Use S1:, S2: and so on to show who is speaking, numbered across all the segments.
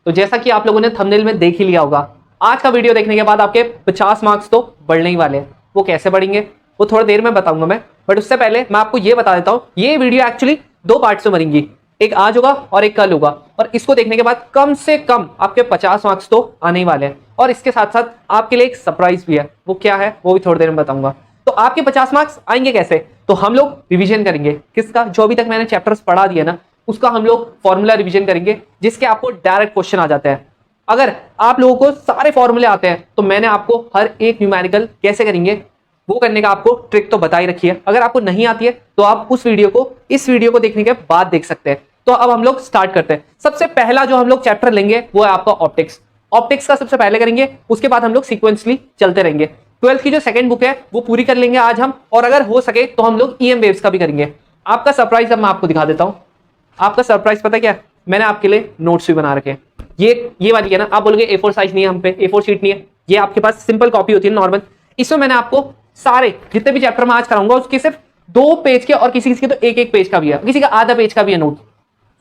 S1: तो जैसा कि आप लोगों ने थंबनेल में देख ही लिया होगा, आज का वीडियो देखने के बाद आपके 50 मार्क्स तो बढ़ने ही वाले हैं। वो कैसे बढ़ेंगे वो थोड़ी देर में बताऊंगा मैं, बट उससे पहले मैं आपको ये बता देता हूं, ये वीडियो एक्चुअली 2 पार्ट में बनेंगी, एक आज होगा और एक कल होगा। और इसको देखने के बाद कम से कम आपके 50 मार्क्स तो आने ही वाले हैं। और इसके साथ साथ आपके लिए एक सरप्राइज भी है, वो क्या है वो भी थोड़ी देर में बताऊंगा। तो आपके 50 मार्क्स आएंगे कैसे? तो हम लोग रिवीजन करेंगे किसका, जो अभी तक मैंने चैप्टर्स पढ़ा दिया ना उसका हम लोग फॉर्मूला रिवीजन करेंगे, जिसके आपको डायरेक्ट क्वेश्चन आ जाते हैं। अगर आप लोगों को सारे फॉर्मूले आते हैं तो मैंने आपको हर एक न्यूमेरिकल कैसे करेंगे वो करने का आपको ट्रिक तो बता ही रखी है। अगर आपको नहीं आती है तो आप उस वीडियो को इस वीडियो को देखने के बाद देख सकते हैं। तो अब हम लोग स्टार्ट करते हैं। सबसे पहला जो हम लोग चैप्टर लेंगे वो है आपका ऑप्टिक्स। ऑप्टिक्स का सबसे पहले करेंगे, उसके बाद हम लोग सीक्वेंसली चलते रहेंगे। 12th की जो सेकंड बुक है वो पूरी कर लेंगे आज हम, और अगर हो सके तो हम लोग ईएम वेव्स का भी करेंगे। आपका सरप्राइज अब मैं आपको दिखा देता हूं। आपका सरप्राइज पता है क्या? मैंने आपके लिए नोट्स भी बना रखे हैं। ये वाली है ना, आप बोलोगे A4 साइज नहीं है, हम पे A4 शीट नहीं है, ये आपके पास सिंपल कॉपी होती है नॉर्मल। इसमें मैंने आपको सारे जितने भी चैप्टर मैं आज कराऊंगा उसके सिर्फ 2 पेज के, और किसी किसी के तो 1-1 पेज का भी है, किसी का आधा पेज का भी है नोट।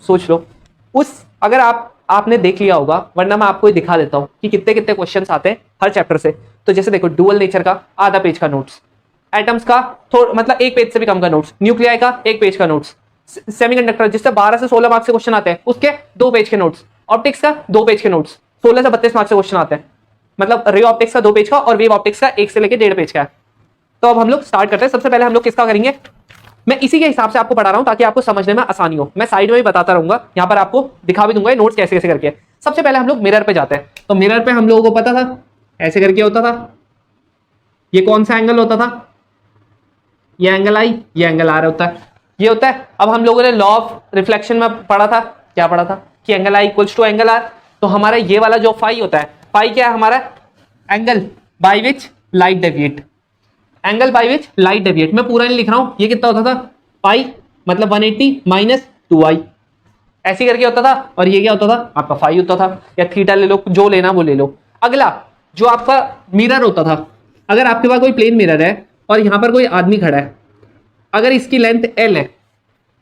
S1: सोच लो अगर आपने देख लिया होगा, वरना मैं आपको दिखा देता हूं कि कितने कितने क्वेश्चंस आते हैं हर चैप्टर से। तो जैसे देखो, डुअल नेचर का आधा पेज का नोट्स, एटम्स का मतलब 1 पेज से भी कम का नोट्स, न्यूक्लियाई का 1 पेज का नोट्स, सेमीकंडक्टर जिससे 12 से 16 मार्क्स के क्वेश्चन आते हैं उसके 2 पेज के नोट्स, ऑप्टिक्स का 2 पेज के नोट्स, 16 से 32 मार्क्स के क्वेश्चन आते हैं। मतलब रे ऑप्टिक्स का 2 पेज का और वेव ऑप्टिक्स का 1 से लेकर 1.5 पेज का है। तो अब हम लोग स्टार्ट करते हैं। सबसे पहले हम लोग किसका करेंगे, मैं इसी के हिसाब से आपको पढ़ा रहा हूं ताकि आपको समझने में आसानी हो। मैं साइड में भी बताता रहूंगा, यहां पर आपको दिखा भी दूंगा नोट्स कैसे कैसे करके। सबसे पहले हम लोग मिरर पे जाते हैं। तो मिरर पे हम लोगों को पता था ऐसे करके होता था, ये कौन सा एंगल होता था, ये एंगल आई, ये एंगल आर होता है, ये होता है। अब हम लोगों ने लॉ ऑफ रिफ्लेक्शन में पढ़ा था, क्या पढ़ा था कि angle i equals to angle r. तो हमारा ये वाला जो फाई होता है, फाई क्या है हमारा, angle by which light deviate, angle by which light deviate. मैं पूरा नहीं लिख रहा हूं, ये कितना होता था, पाई मतलब 180 माइनस 2i, ऐसे करके होता था। और ये क्या होता था आपका फाई होता था, या थीटा ले लो, जो लेना वो ले लो। अगला जो आपका मिरर होता था, अगर आपके पास कोई प्लेन मिरर है और यहां पर कोई आदमी खड़ा है, अगर इसकी लेंथ l है,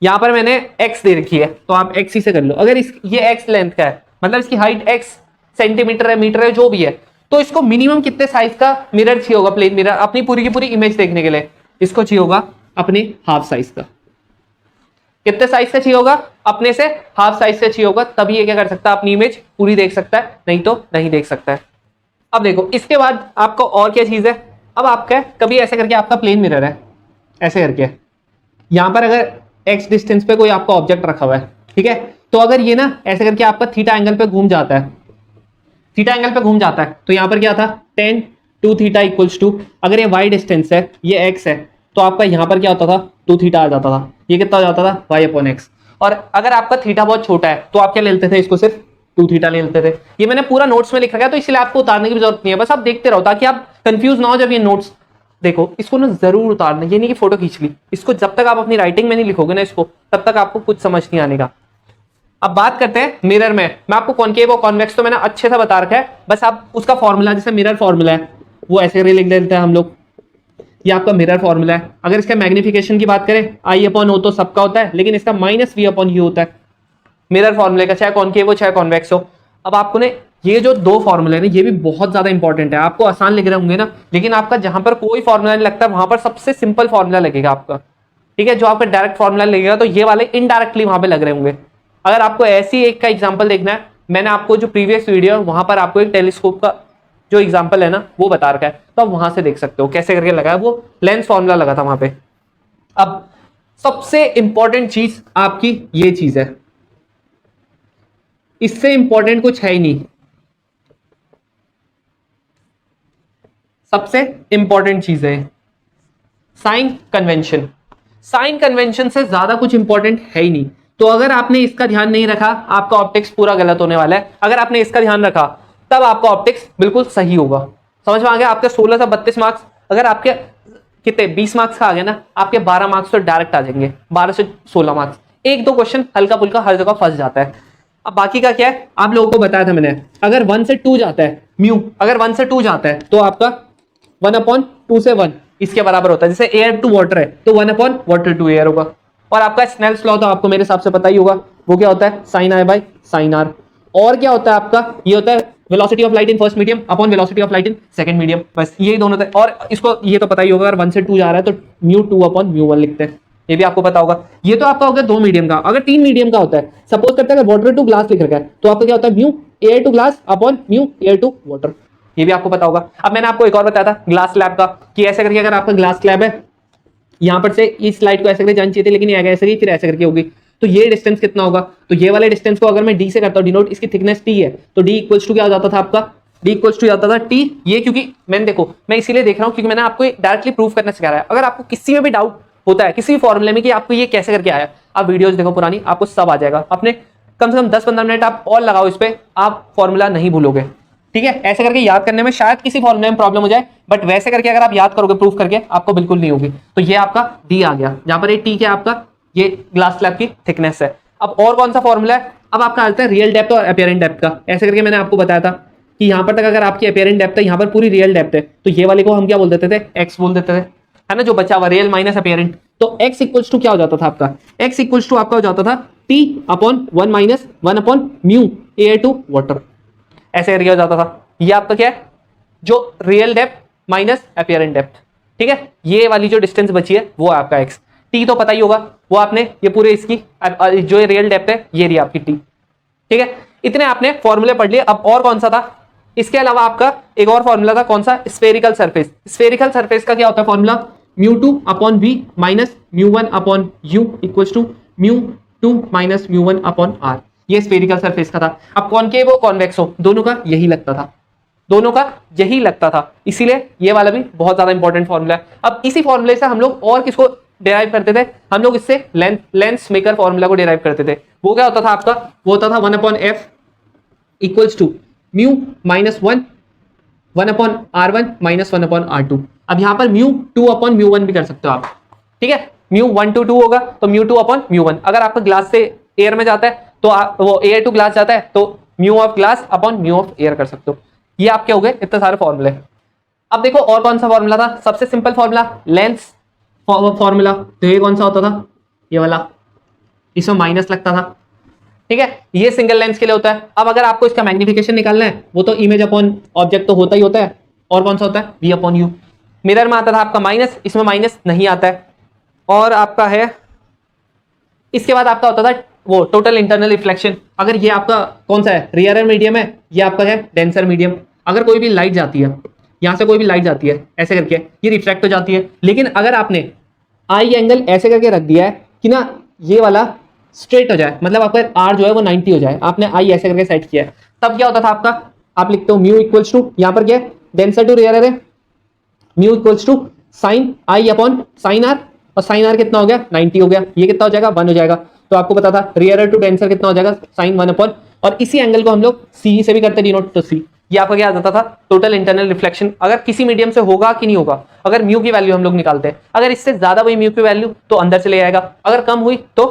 S1: यहां पर मैंने x दे रखी है तो आप x ही से कर लो। अगर ये x लेंथ का है, मतलब इसकी हाइट x सेंटीमीटर है, मीटर है, जो भी है, तो इसको मिनिमम कितने साइज का मिरर चाहिए होगा, प्लेन मिरर, अपनी पूरी की पूरी इमेज देखने के लिए? इसको चाहिए होगा अपने हाफ साइज का। कितने साइज का चाहिए होगा? अपने से हाफ साइज का चाहिए होगा, तभी ये क्या कर सकता है, अपनी इमेज पूरी देख सकता है, नहीं तो नहीं देख सकता है। अब देखो, इसके बाद आपको और क्या चीज है, अब आपका कभी ऐसे करके आपका प्लेन मिरर है, ऐसे करके यहां पर अगर x डिस्टेंस पे कोई आपका ऑब्जेक्ट रखा हुआ है, ठीक है, तो अगर ये ना ऐसे करके आपका थीटा एंगल पे घूम जाता है, थीटा एंगल पे घूम जाता है, तो यहां पर क्या था, tan 2 थीटा इक्वल्स टू, अगर ये y डिस्टेंस है, ये x है, तो आपका यहां पर क्या होता था, 2 थीटा आ जाता था। ये कितना हो जाता था, y अपॉन x। और अगर आपका थीटा बहुत छोटा है तो आप क्या ले लेते थे, इसको सिर्फ 2 थीटा ले लेते थे। ये मैंने पूरा नोट्स में लिख रखा है, तो इसलिए आपको उतारने की जरूरत नहीं है, बस आप देखते रहो ताकि आप कंफ्यूज ना हो। जब ये नोट्स देखो, इसको ना जरूर उतारना, ये नहीं कि फोटो खींच ली, इसको जब तक आप अपनी राइटिंग में नहीं लिखोगे ना इसको, तब तक आपको कुछ समझ नहीं आने का। अब बात करते हैं मिरर में। मैं आपको कॉनकेव और कॉन्वेक्स तो मैंने अच्छे से बता रखा है, बस आप उसका फॉर्मूला, जैसे मिरर फॉर्मूला है वो ऐसे लिख देते हैं हम लोग, ये आपका मिरर फॉर्मूला है। अगर इसका मैग्निफिकेशन की बात करें, आई अपॉन ओ तो सबका होता है, लेकिन इसका माइनस वी अपॉन यू होता है मिरर फॉर्मूले का, चाहे कॉनकेव हो चाहे कॉन्वेक्स हो। अब आपको ने ये जो 2 फॉर्मूले हैं, ये भी बहुत ज्यादा इंपॉर्टेंट है। आपको आसान लग रहे होंगे ना, लेकिन आपका जहां पर कोई फॉर्मूला नहीं लगता वहां पर सबसे सिंपल फॉर्मूला लगेगा आपका, ठीक है। जो आपका डायरेक्ट फॉर्मूला लगेगा तो ये वाले इनडायरेक्टली वहां पे लग रहे होंगे। अगर आपको ऐसी एक का एग्जाम्पल देखना है, मैंने आपको जो प्रीवियस वीडियो है वहां पर आपको एक टेलीस्कोप का जो एग्जाम्पल है ना वो बता रखा है, तो आप वहां से देख सकते हो कैसे करके लगा है, वो लेंस फॉर्मूला लगा था वहां पे। अब सबसे इंपॉर्टेंट चीज आपकी ये चीज है, इससे इंपॉर्टेंट कुछ है ही नहीं। सबसे इंपॉर्टेंट चीज है साइन कन्वेंशन। साइन कन्वेंशन से ज्यादा कुछ इंपॉर्टेंट है ही नहीं। तो अगर आपने इसका ध्यान नहीं रखा, आपका ऑप्टिक्स पूरा गलत होने वाला है। अगर आपने इसका ध्यान रखा तब आपका ऑप्टिक्स बिल्कुल सही होगा। समझ में आ गया? आपके 16 से 32 मार्क्स, अगर आपके कितने 20 मार्क्स का आ गया ना, आपके 12 मार्क्स तो डायरेक्ट आ जाएंगे, 12 से 16 मार्क्स। 1-2 क्वेश्चन हल्का फुल्का हर जगह फंस जाता है। अब बाकी का क्या है, आप लोगों को बताया था मैंने, अगर 1 से 2 जाता है, म्यू अगर 1 से 2 जाता है तो आपका 1/2 से 1 इसके बराबर होता है। जैसे एयर टू वाटर है तो 1/वाटर टू एयर होगा। और आपका स्नेल्स लॉ तो आपको मेरे हिसाब से पता ही होगा, वो क्या होता है, sine i by sine r. और क्या होता है आपका, ये होता है velocity of light in first medium upon velocity of light in second medium, बस यही दोनों होता है। और इसको ये तो पता ही होगा, अगर 1 से 2 जा रहा है तो μ2 अपॉन μ1 लिखते हैं, ये भी आपको पता होगा। ये तो आपका हो गया 2 मीडियम का। अगर 3 मीडियम का होता है, सपोज करते हैं वाटर टू ग्लास लिख रखा है, तो आपका क्या होता है mu air to glass upon mu air to water, ये भी आपको पता होगा। अब मैंने आपको एक और बताया था ग्लास स्लैब का, कि ऐसे करके अगर आपका ग्लास स्लैब है, यहां पर से इस लाइट को ऐसे करके जानी चाहिए थी, लेकिन ये ऐसे ही फिर ऐसे करके होगी, तो ये डिस्टेंस कितना होगा, तो ये वाले डिस्टेंस को अगर मैं डी से करता हूं डिनोट, इसकी थिकनेस टी है, तो डी इक्वल्स टू क्या हो जाता था आपका, डी इक्वल्स टू जाता था टी, ये क्योंकि मैंने देखो मैं इसीलिए देख रहा हूं क्योंकि मैंने आपको डायरेक्टली प्रूव करना सिखा रहा है। अगर आपको किसी में भी डाउट होता है किसी भी फॉर्मूले में कि आपको ये कैसे करके आया, आप वीडियोस देखो पुरानी, आपको सब आ जाएगा। अपने कम से कम 10-15 मिनट आप और लगाओ इस पे, आप फॉर्मूला नहीं भूलोगे, ठीक है। ऐसे करके याद करने में शायद किसी फॉर्मूले में प्रॉब्लम हो जाए, बट वैसे करके अगर आप याद करोगे प्रूफ करके, आपको बिल्कुल नहीं होगी। तो ये आपका डी आ गया, जहां पर ये टी क्या आपका, ये ग्लास स्लैब की थिकनेस है। अब और कौन सा फॉर्मूला है, अब आपका आता है रियल डेप्थ और अपीयरेंट डेप्थ का। ऐसे करके मैंने आपको बताया था कि यहां पर तक अगर आपकी अपीयरेंट डेप्थ है, यहां पर पूरी रियल डेप्थ है, तो ये वाले को हम क्या बोल देते थे, एक्स बोल देते थे, है ना, जो बचा हुआ रियल माइनस अपीयरेंट। तो एक्स इक्वल्स टू क्या हो जाता था आपका, एक्स इक्वल्स टू आपका हो जाता था t upon 1 minus 1 upon mu air to water, ऐसे करके हो जाता था। ये आपका क्या है, जो रियल डेप्थ माइनस अपीयरेंट डेप्थ, ठीक है। ये वाली जो डिस्टेंस बची है वो आपका एक्स, टी तो पता ही होगा, वो आपने ये पूरे इसकी जो रियल डेप्थ है ये रही आपकी टी, ठीक है। इतने आपने फॉर्मूले पढ़ लिए। अब और कौन सा था, इसके अलावा आपका एक और फॉर्मूला था, कौन सा, स्फेरिकल सरफेस। स्फेरिकल सरफेस का क्या होता है formula, μ2 upon v minus μ1 upon u equals to μ2 minus μ1 upon r। ये स्फेरिकल सरफेस का था। अब कॉनकेव हो कॉन्वेक्स हो, दोनों का यही लगता था, दोनों का यही लगता था, इसीलिए ये वाला भी बहुत ज्यादा इंपॉर्टेंट फॉर्मूला है। अब इसी फॉर्मूले से हम लोग और किसको डिराइव करते थे, हम लोग इससे लेंस मेकर फॉर्मूला को डिराइव करते थे। वो क्या होता था आपका, वो होता था 1 upon f equals to mu minus 1 upon r1 minus 1 upon r2। अब यहां पर म्यू 2 अपॉन म्यू 1 भी कर सकते हो आप, ठीक है। म्यू 1 to 2 होगा तो म्यू 2 अपॉन म्यू 1। अगर आपका ग्लास से एयर में जाता है तो वो एयर टू ग्लास जाता है तो mu of glass upon mu of air कर सकते हो। ये आपके हो गए इतने सारे फॉर्मूले। अब देखो और कौन सा फॉर्मूला था, सबसे सिंपल फॉर्मूला लेंस फॉर्मूला, तो ये कौन सा होता था, ये वाला, इसमें माइनस लगता था, ठीक है। ये सिंगल लेंस के लिए होता है। अब अगर आपको इसका मैग्निफिकेशन निकालना है, वो तो इमेज अपॉन ऑब्जेक्ट तो होता ही होता है, और कौन सा होता है, वी अपॉन यू। मिरर में आता था आपका माइनस, इसमें माइनस नहीं आता है। और आपका है, इसके बाद आपका होता था वो टोटल इंटरनल रिफ्लेक्शन। अगर ये आपका कौन सा है, रियर मीडियम है, ये आपका है डेंसर मीडियम। अगर कोई भी लाइट जाती है, यहां से कोई भी लाइट जाती है ऐसे करके, ये रिफ्लेक्ट हो जाती है। लेकिन अगर आपने आई एंगल ऐसे करके रख दिया है कि ना ये वाला स्ट्रेट हो जाए, मतलब आपका आर जो है वो 90 हो जाए, आपने आई ऐसे करके सेट किया है, तब क्या होता था आपका, आप लिखते हो म्यू इक्वल्स टू, यहां पर क्या है, डेंसर टू रियर है, mu equals to sine i upon sine r, और साइन आर कितना हो गया, 90 हो गया। ये कितना हो जाएगा, 1 हो जाएगा। तो आपको पता था रियर टू डेंसर कितना हो जाएगा, साइन 1 अपॉन, और इसी एंगल को हम लोग सी से भी करते डिनोट, तो सी। ये आपका क्या आ जाता था, टोटल इंटरनल रिफ्लेक्शन। अगर किसी मीडियम से होगा कि नहीं होगा, अगर म्यू की वैल्यू हम लोग निकालते हैं, अगर इससे ज्यादा हुई म्यू की वैल्यू तो अंदर से ले आएगा, अगर कम हुई तो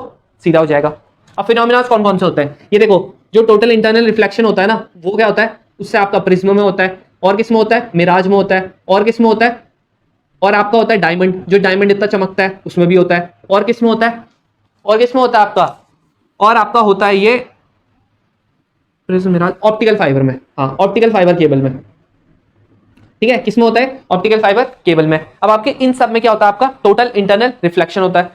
S1: सीधा हो जाएगा। अब फिनोमेना कौन कौन से होते हैं, ये देखो, जो टोटल इंटरनल रिफ्लेक्शन होता है ना, वो क्या होता है, उससे आपका प्रिज्म में होता है, और किस में होता है, मिराज में होता है, और किस में होता है, और आपका होता है डायमंड, जो डायमंड इतना चमकता है उसमें भी होता है, और किस में होता है, और किस में होता है आपका, और आपका होता है ये प्रिज्म मिराज ऑप्टिकल फाइबर में, हाँ ऑप्टिकल फाइबर केबल में, ठीक है। किस में होता है, ऑप्टिकल फाइबर केबल में। अब आपके इन सब में क्या होता है, आपका टोटल इंटरनल रिफ्लेक्शन होता है।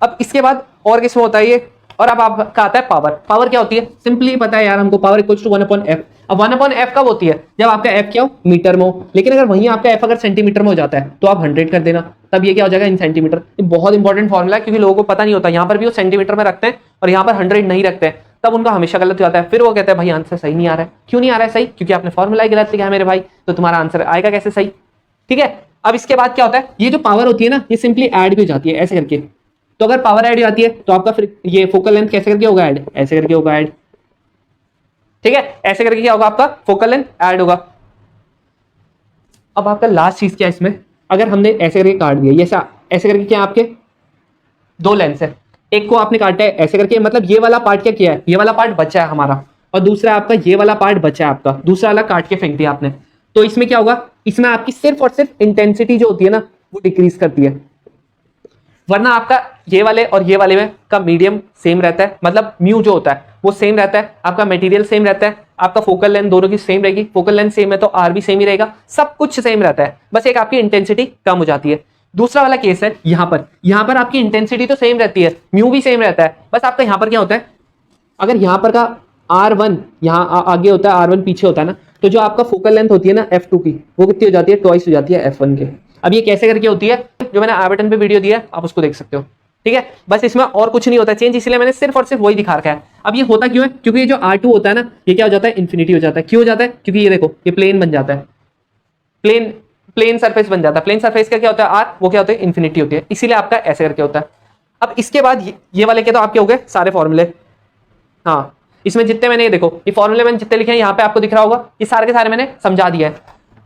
S1: अब इसके बाद और किस में होता है ये, और अब आपका आता है पावर। पावर क्या होती है, सिंपली पता है यार हमको, power equals to 1 upon F. अब 1 अपॉन एफ कब होती है, जब आपका एफ क्या हो, मीटर में हो। लेकिन अगर वहीं आपका एफ अगर सेंटीमीटर में हो जाता है तो आप 100 कर देना, तब ये क्या हो जाएगा, इन सेंटीमीटर। ये बहुत इंपॉर्टेंट फॉर्मूला है, क्योंकि लोगों को पता नहीं होता, यहाँ पर भी वो सेंटीमीटर में रखते हैं और यहाँ पर 100 नहीं रखते हैं, तब उनका हमेशा गलत हो जाता है। फिर वो कहते हैं भाई आंसर सही नहीं आ रहा है। क्यों नहीं आ रहा है सही, क्योंकि आपने फॉर्मूला ही गलत लिखा है मेरे भाई, तो तुम्हारा आंसर आएगा कैसे सही, ठीक है। अब इसके बाद क्या होता है, ये जो पावर होती है ना, ये सिंपली ऐड भी हो जाती है ऐसे करके। तो अगर पावर ऐड हो जाती है तो आपका फिर ये फोकल लेंथ कैसे करके होगा ऐड, ऐसे करके होगा ऐड, ठीक है। ऐसे करके क्या होगा, आपका फोकल लेंथ ऐड होगा। अब आपका लास्ट चीज क्या है इसमें, अगर हमने ऐसे करके काट दिया, ये ऐसे करके, क्या आपके 2 लेंस है, एक को आपने काटा है ऐसे करके, मतलब ये वाला पार्ट क्या किया है, ये वाला पार्ट बचा है हमारा, और दूसरा आपका ये वाला पार्ट बचा है आपका, दूसरा वाला काट के फेंक दिया आपने। तो इसमें क्या होगा, इसमें आपकी सिर्फ और सिर्फ इंटेंसिटी जो होती है ना, वो डिक्रीज करती है, वरना आपका ये वाले और ये वाले में का मीडियम सेम रहता है, मतलब म्यू जो होता है वो सेम रहता है, आपका मटेरियल सेम रहता है, आपका फोकल लेंथ दोनों की सेम रहेगी, फोकल लेंथ सेम है तो आर भी सेम ही रहेगा, सब कुछ सेम रहता है, बस एक आपकी इंटेंसिटी कम हो जाती है। दूसरा वाला केस है यहाँ पर आपकी इंटेंसिटी तो सेम रहती है, म्यू भी सेम रहता है, बस आपका यहाँ पर क्या होता है, अगर यहाँ पर का R1 यहाँ आगे होता है, R1 पीछे होता है ना, तो जो आपका फोकल लेंथ होती है ना F2 की, वो कितनी हो जाती है, ट्वाइस हो जाती है F1 के। अब ये कैसे करके होती है, जो मैंने आई बटन पे वीडियो दिया है आप उसको देख सकते हो, ठीक है। बस इसमें और कुछ नहीं होता चेंज, इसलिए मैंने सिर्फ और सिर्फ वही दिखा रखा है। अब ये होता क्यों है, क्योंकि ये जो R2 होता है ना, ये क्या हो जाता है, इन्फिनिटी हो जाता है। क्यों हो जाता है, क्योंकि ये देखो ये प्लेन बन जाता है, प्लेन सरफेस बन जाता है। प्लेन सरफेस का क्या होता है, आर, वो क्या होता है, इन्फिनिटी होती है, इसीलिए आपका ऐसे करके होता है। अब इसके बाद ये वाले के तो आपके हो गए सारे फॉर्मूले। हाँ, इसमें जितने मैंने ये देखो ये फॉर्मूले मैंने जितने लिखे हैं यहाँ पे आपको दिख रहा होगा, ये सारे के सारे मैंने समझा दिया है।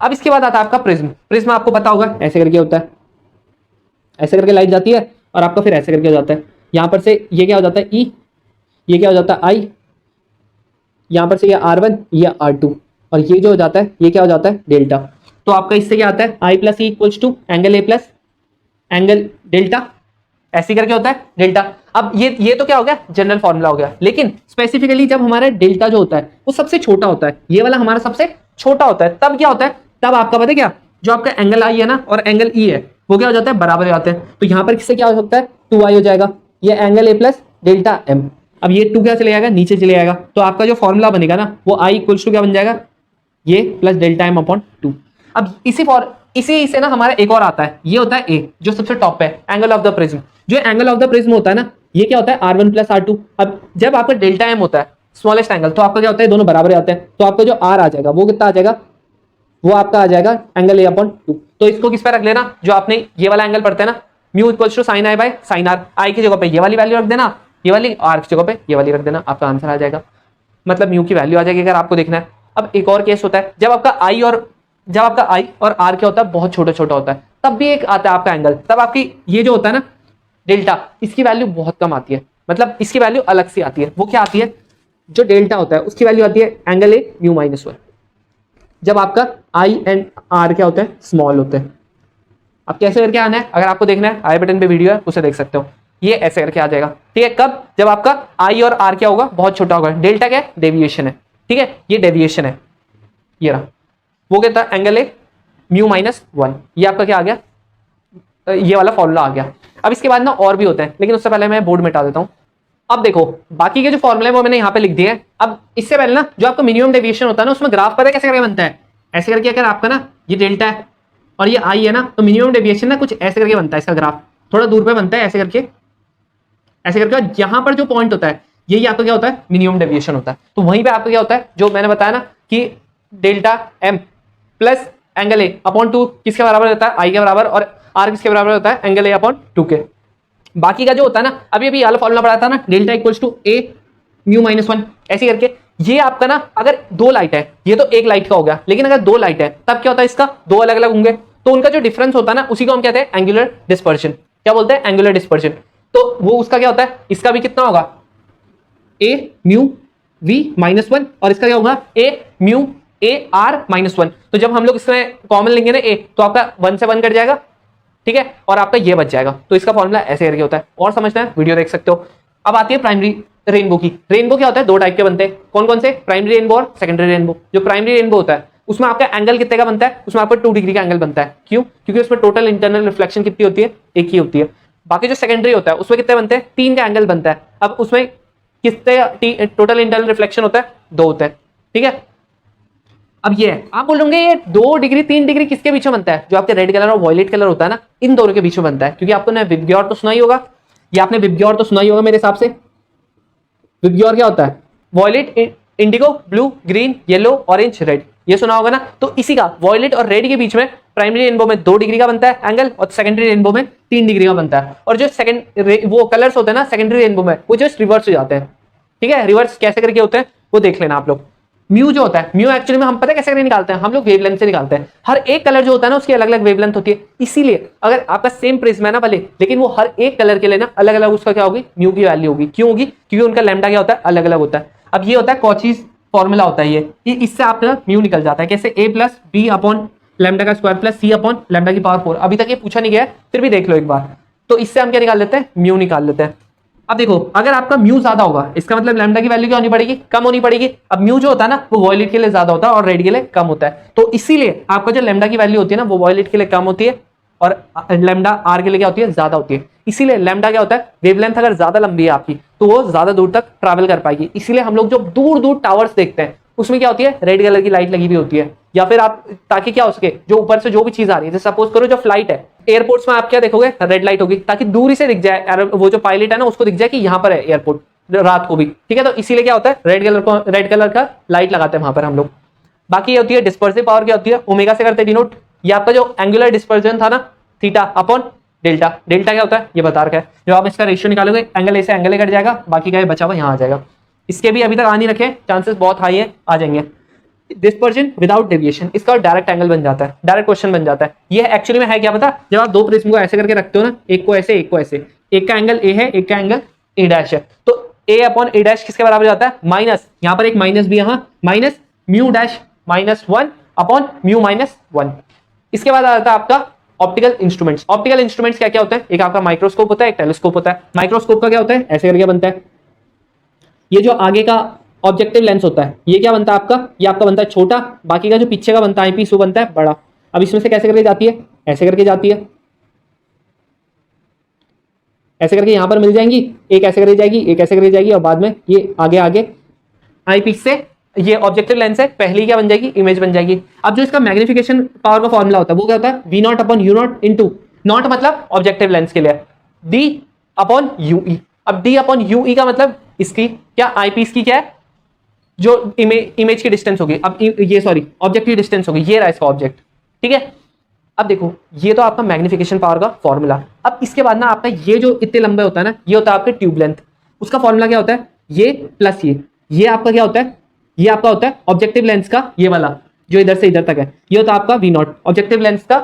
S1: अब इसके बाद आता है आपका प्रिज्म। प्रिज्म आपको पता होगा ऐसे करके होता है, ऐसे करके लाइट जाती है और आपका फिर ऐसे करके हो जाता है। यहाँ पर से ये क्या हो जाता है, ई, ये क्या हो जाता है, आई, यहाँ पर से ये R1, ये R2, और ये जो हो जाता है ये क्या हो जाता है, डेल्टा। तो आपका इससे क्या आता है, i plus e equals to angle A plus angle delta, ऐसे करके होता है डेल्टा। अब ये तो क्या हो गया, जनरल फॉर्मूला हो गया, लेकिन स्पेसिफिकली जब हमारा डेल्टा जो होता है वो सबसे छोटा होता है, ये वाला हमारा सबसे छोटा होता है, तब क्या होता है, तब आपका पता है क्या, जो आपका एंगल आई है ना और एंगल ई है वो क्या हो जाता है, बराबर हो जाते हैं। तो यहाँ पर किससे क्या हो सकता है, 2i हो जाएगा, ये angle A plus delta M. अब ये 2 क्या चले जाएगा, नीचे चले जाएगा, तो आपका जो फॉर्मूला बनेगा ना वो आई इक्वल्स टू क्या बन जाएगा, ये प्लस डेल्टा एम अपॉन 2। अब इसी से ना हमारा एक और आता है, ये होता है ए, जो सबसे टॉप पे है, एंगल ऑफ द प्रिज्म। जो एंगल ऑफ द प्रिज्म होता है ना, ये क्या होता है, R1 प्लस R2। अब जब आपका डेल्टा एम होता है स्मॉलेस्ट एंगल, तो आपका क्या होता है, दोनों बराबर आते हैं, तो आपका जो आर आ जाएगा वो कितना आ जाएगा, वो आपका आ जाएगा एंगल ए अपॉन 2। तो इसको किस पे रख लेना, जो आपने ये वाला एंगल पढ़ते हैं ना, mu equals to sine i by sine r. I की जगह पे ये वाली वैल्यू रख देना, ये वाली, आर की जगह पे ये वाली रख देना, आपका आंसर आ जाएगा, मतलब म्यू की वैल्यू आ जाएगी अगर आपको देखना है। अब एक और केस होता है, जब आपका आई और आर क्या होता है, बहुत छोटा छोटा होता है, तब भी एक आता है आपका एंगल, तब आपकी ये जो होता है ना डेल्टा, इसकी वैल्यू बहुत कम आती है, मतलब इसकी वैल्यू अलग से आती है। वो क्या आती है, जो डेल्टा होता है उसकी वैल्यू आती है एंगल ए म्यू माइनस 1, जब आपका आई एंड आर क्या होता है, स्मॉल होते हैं। अब कैसे करके आना है, अगर आपको देखना है आई बटन पे वीडियो है उसे देख सकते हो, ये ऐसे करके आ जाएगा, ठीक है। कब, जब आपका आई और आर क्या होगा, बहुत छोटा होगा। डेल्टा क्या है, डेविएशन है, ठीक है, ये डेविएशन है, ये रहा, वो क्या था, एंगल ए म्यू माइनस 1। ये आपका क्या आ गया, ये वाला फॉर्मूला आ गया। अब इसके बाद ना और भी होते हैं, लेकिन उससे पहले मैं बोर्ड मिटा देता हूं। अब देखो बाकी के जो फॉर्मूले वो मैंने यहाँ पे लिख दिए हैं। अब इससे पहले ना जो आपका मिनिमम डेविएशन होता है ना, उसमें ग्राफ पता है कैसे करके बनता है, ऐसे करके। अगर आपका ना ये डेल्टा है और ये आई है ना, तो मिनिमम डेविएशन ना कुछ ऐसे करके बनता है, इसका ग्राफ थोड़ा दूर पे बनता है, ऐसे करके यहाँ पर जो पॉइंट होता है यही आपका क्या होता है, मिनिमम डेविएशन होता है। तो वहीं पे आपका क्या होता है, जो मैंने बताया ना कि delta M plus angle A upon 2 किसके बराबर होता है, आई के बराबर, और आर किसके बराबर होता है, एंगल ए अपॉन 2 के। बाकी का जो होता है ना, अभी वाला फॉर्मूला पढ़ा था ना, delta equals to A mu minus 1, ऐसे करके। ये आपका ना अगर 2 लाइट है, ये तो एक लाइट का हो गया, लेकिन अगर 2 लाइट है तब क्या होता है, इसका 2 अलग अलग होंगे, तो उनका जो डिफरेंस होता है ना उसी को हम कहते हैं एंगुलर डिस्पर्शन। क्या बोलते हैं, एंगुलर डिस्पर्शन। तो वो उसका क्या होता है, इसका भी कितना होगा, ए म्यू वी माइनस 1, और इसका क्या होगा, ए म्यू ए आर माइनस 1। तो जब हम लोग इसमें कॉमन लेंगे ना ए, तो आपका 1 से 1 कट जाएगा, ठीक है, और आपका ये बच जाएगा। तो इसका फॉर्मूला ऐसे करके होता है, और समझना है वीडियो देख सकते हो। अब आती है प्राइमरी रेनबो की। रेनबो क्या होता है, 2 टाइप के बनते हैं। कौन कौन से, प्राइमरी रेनबो और सेकेंडरी रेनबो। जो प्राइमरी रेनबो होता है उसमें आपका एंगल कितने का बनता है, उसमें आपका 2 डिग्री का एंगल बनता है। क्यों, क्योंकि उसमें टोटल इंटरनल रिफ्लेक्शन कितनी होती है, एक ही होती है। बाकी जो सेकेंडरी होता है उसमें कितने बनते हैं, 3 का एंगल बनता है। अब उसमें कितने टोटल इंटरनल रिफ्लेक्शन होता है, 2 होता है, ठीक है। अब ये आप बोलोगे ये 2 डिग्री 3 डिग्री किसके बीच में बनता है, जो आपके रेड कलर और वायलेट कलर होता है ना, इन दोनों के बीच में बनता है। क्योंकि आपको ना विबग्योर तो सुना ही होगा, ये आपने विबग्योर तो सुना ही होगा मेरे हिसाब से। विबग्योर क्या होता है, violet, indigo, blue, green, yellow, orange, red, ये सुना होगा ना। तो इसी का वायलेट और रेड के बीच में प्राइमरी रेनबो में 2 डिग्री का बनता है एंगल, और सेकेंडरी रेनबो में 3 डिग्री का बनता है। और जो वो कलर्स होते हैं ना सेकेंडरी रेनबो में, वो जस्ट रिवर्स हो जाते हैं, ठीक है। रिवर्स कैसे करके होते हैं वो देख लेना आप लोग। म्यू जो होता है, म्यू एक्चुअली में हम पता है कैसे निकालते हैं, हम लोग वेवलेंथ से निकालते हैं। हर एक कलर जो होता है ना उसकी अलग अलग वेवलेंथ होती है, इसीलिए अगर आपका सेम प्रिज्म है ना भले, लेकिन वो हर एक कलर के लिए ना अलग अलग उसका क्या होगी, म्यू की वैल्यू होगी। क्यों होगी, क्योंकि उनका लैम्डा क्या होता है, अलग अलग होता है। अब ये होता है कॉचीज फॉर्मूला होता है ये इससे आपका म्यू निकल जाता है कैसे, a plus B upon lambda का square plus C upon lambda की पावर 4। अभी तक ये पूछा नहीं गया है, फिर भी देख लो एक बार। तो इससे हम क्या निकाल लेते हैं, म्यू निकाल लेते हैं। अब देखो अगर आपका म्यू ज्यादा होगा इसका मतलब लैम्डा की वैल्यू क्या होनी पड़ेगी, कम होनी पड़ेगी। अब म्यू जो होता है ना वो वॉयलेट के लिए ज्यादा होता है और रेड के लिए कम होता है, तो इसीलिए आपका जो लैम्डा की वैल्यू होती है ना वो वॉयलेट के लिए कम होती है और लैम्डा आर के लिए क्या होती है, ज्यादा होती है। इसीलिए लैम्डा क्या होता है, वेवलेंथ अगर ज्यादा लंबी है आपकी तो वो ज्यादा दूर तक ट्रैवल कर पाएगी। इसीलिए हम लोग जो दूर दूर टावर्स देखते हैं उसमें क्या होती है, रेड कलर की लाइट लगी हुई होती है, या फिर आप ताकि क्या हो सके जो ऊपर से जो भी चीज आ रही है, जैसे सपोज करो जो फ्लाइट है एयरपोर्ट्स में आप क्या देखोगे, रेड लाइट होगी ताकि दूरी से दिख जाए, वो जो पायलट है ना उसको दिख जाए कि यहाँ पर है एयरपोर्ट रात को भी, ठीक है। तो इसीलिए क्या होता है रेड कलर का लाइट लगाते हैं वहां पर हम लोग। बाकी ये होती है डिस्पर्सिव पावर, क्या होती है ओमेगा से करते डिनोट। ये आपका जो एंगुलर डिस्पर्जन था ना थीटा अपॉन डेल्टा, डेल्टा क्या होता है ये बता रखा है। जब आप इसका रेशियो निकालोगे एंगल ए से एंगल ए कट जाएगा, बाकी का बचा हुआ यहाँ आ जाएगा। इसके भी अभी तक आ नहीं रखे, चांसेस बहुत हाई है आ जाएंगे। डिस्पर्जन विदाउट डेविएशन, इसका डायरेक्ट एंगल बन जाता है, डायरेक्ट क्वेश्चन बन जाता है। ये एक्चुअली में है क्या पता, जब आप दो प्रिज्म को ऐसे करके रखते हो ना, एक को ऐसे एक को ऐसे, एक का एंगल ए है एक का एंगल ए डैश है, तो ए अपॉन ए डैश किसके बराबर जाता है, माइनस, यहाँ पर एक माइनस भी, यहाँ minus mu dash minus 1 upon mu minus 1। इसके बाद आ जाता है आपका ऑप्टिकल इंस्ट्रूमेंट्स। ऑप्टिकल इंस्ट्रूमेंट्स क्या क्या होता है, एक आपका माइक्रोस्कोप होता है, एक टेलीस्कोप होता है। माइक्रोस्कोप का क्या होता है, ऐसे करके बनता है। ये जो आगे का ऑब्जेक्टिव लेंस होता है ये क्या बनता है आपका, ये आपका बनता है छोटा, बाकी का जो पीछे का बनता है आईपीस वो बनता है बड़ा। अब इसमें से कैसे करके जाती है, ऐसे करके जाती है, ऐसे करके यहां पर मिल जाएंगी, एक ऐसे करके जाएगी एक ऐसे करके जाएगी और बाद में ये आगे आगे आईपीस से ये ऑब्जेक्टिव लेंस है, पहली क्या बन जाएगी, इमेज बन जाएगी। अब जो इसका मैग्निफिकेशन पावर का फॉर्मूला होता है वो क्या होता है, V not upon U not into, not मतलब ऑब्जेक्टिव लेंस के लिए, डी अपॉन यूई। अब डी अपॉन यूई का मतलब इसकी क्या, आईपीस की क्या है, जो इमेज की डिस्टेंस होगी, अब ये सॉरी ऑब्जेक्ट की डिस्टेंस होगी, ये रहा इसका ऑब्जेक्ट, ठीक है। अब देखो ये तो आपका मैग्निफिकेशन पावर का फॉर्मूला। अब इसके बाद ना आपका ये जो इतने लंबे होता है ना ये होता है आपके ट्यूब लेंथ, उसका फॉर्मूला क्या होता है, ये प्लस ये आपका क्या होता है, ये आपका होता है ऑब्जेक्टिव लेंस का ये वाला जो इधर से इधर तक है, ये होता है आपका वी नॉट ऑब्जेक्टिव लेंस का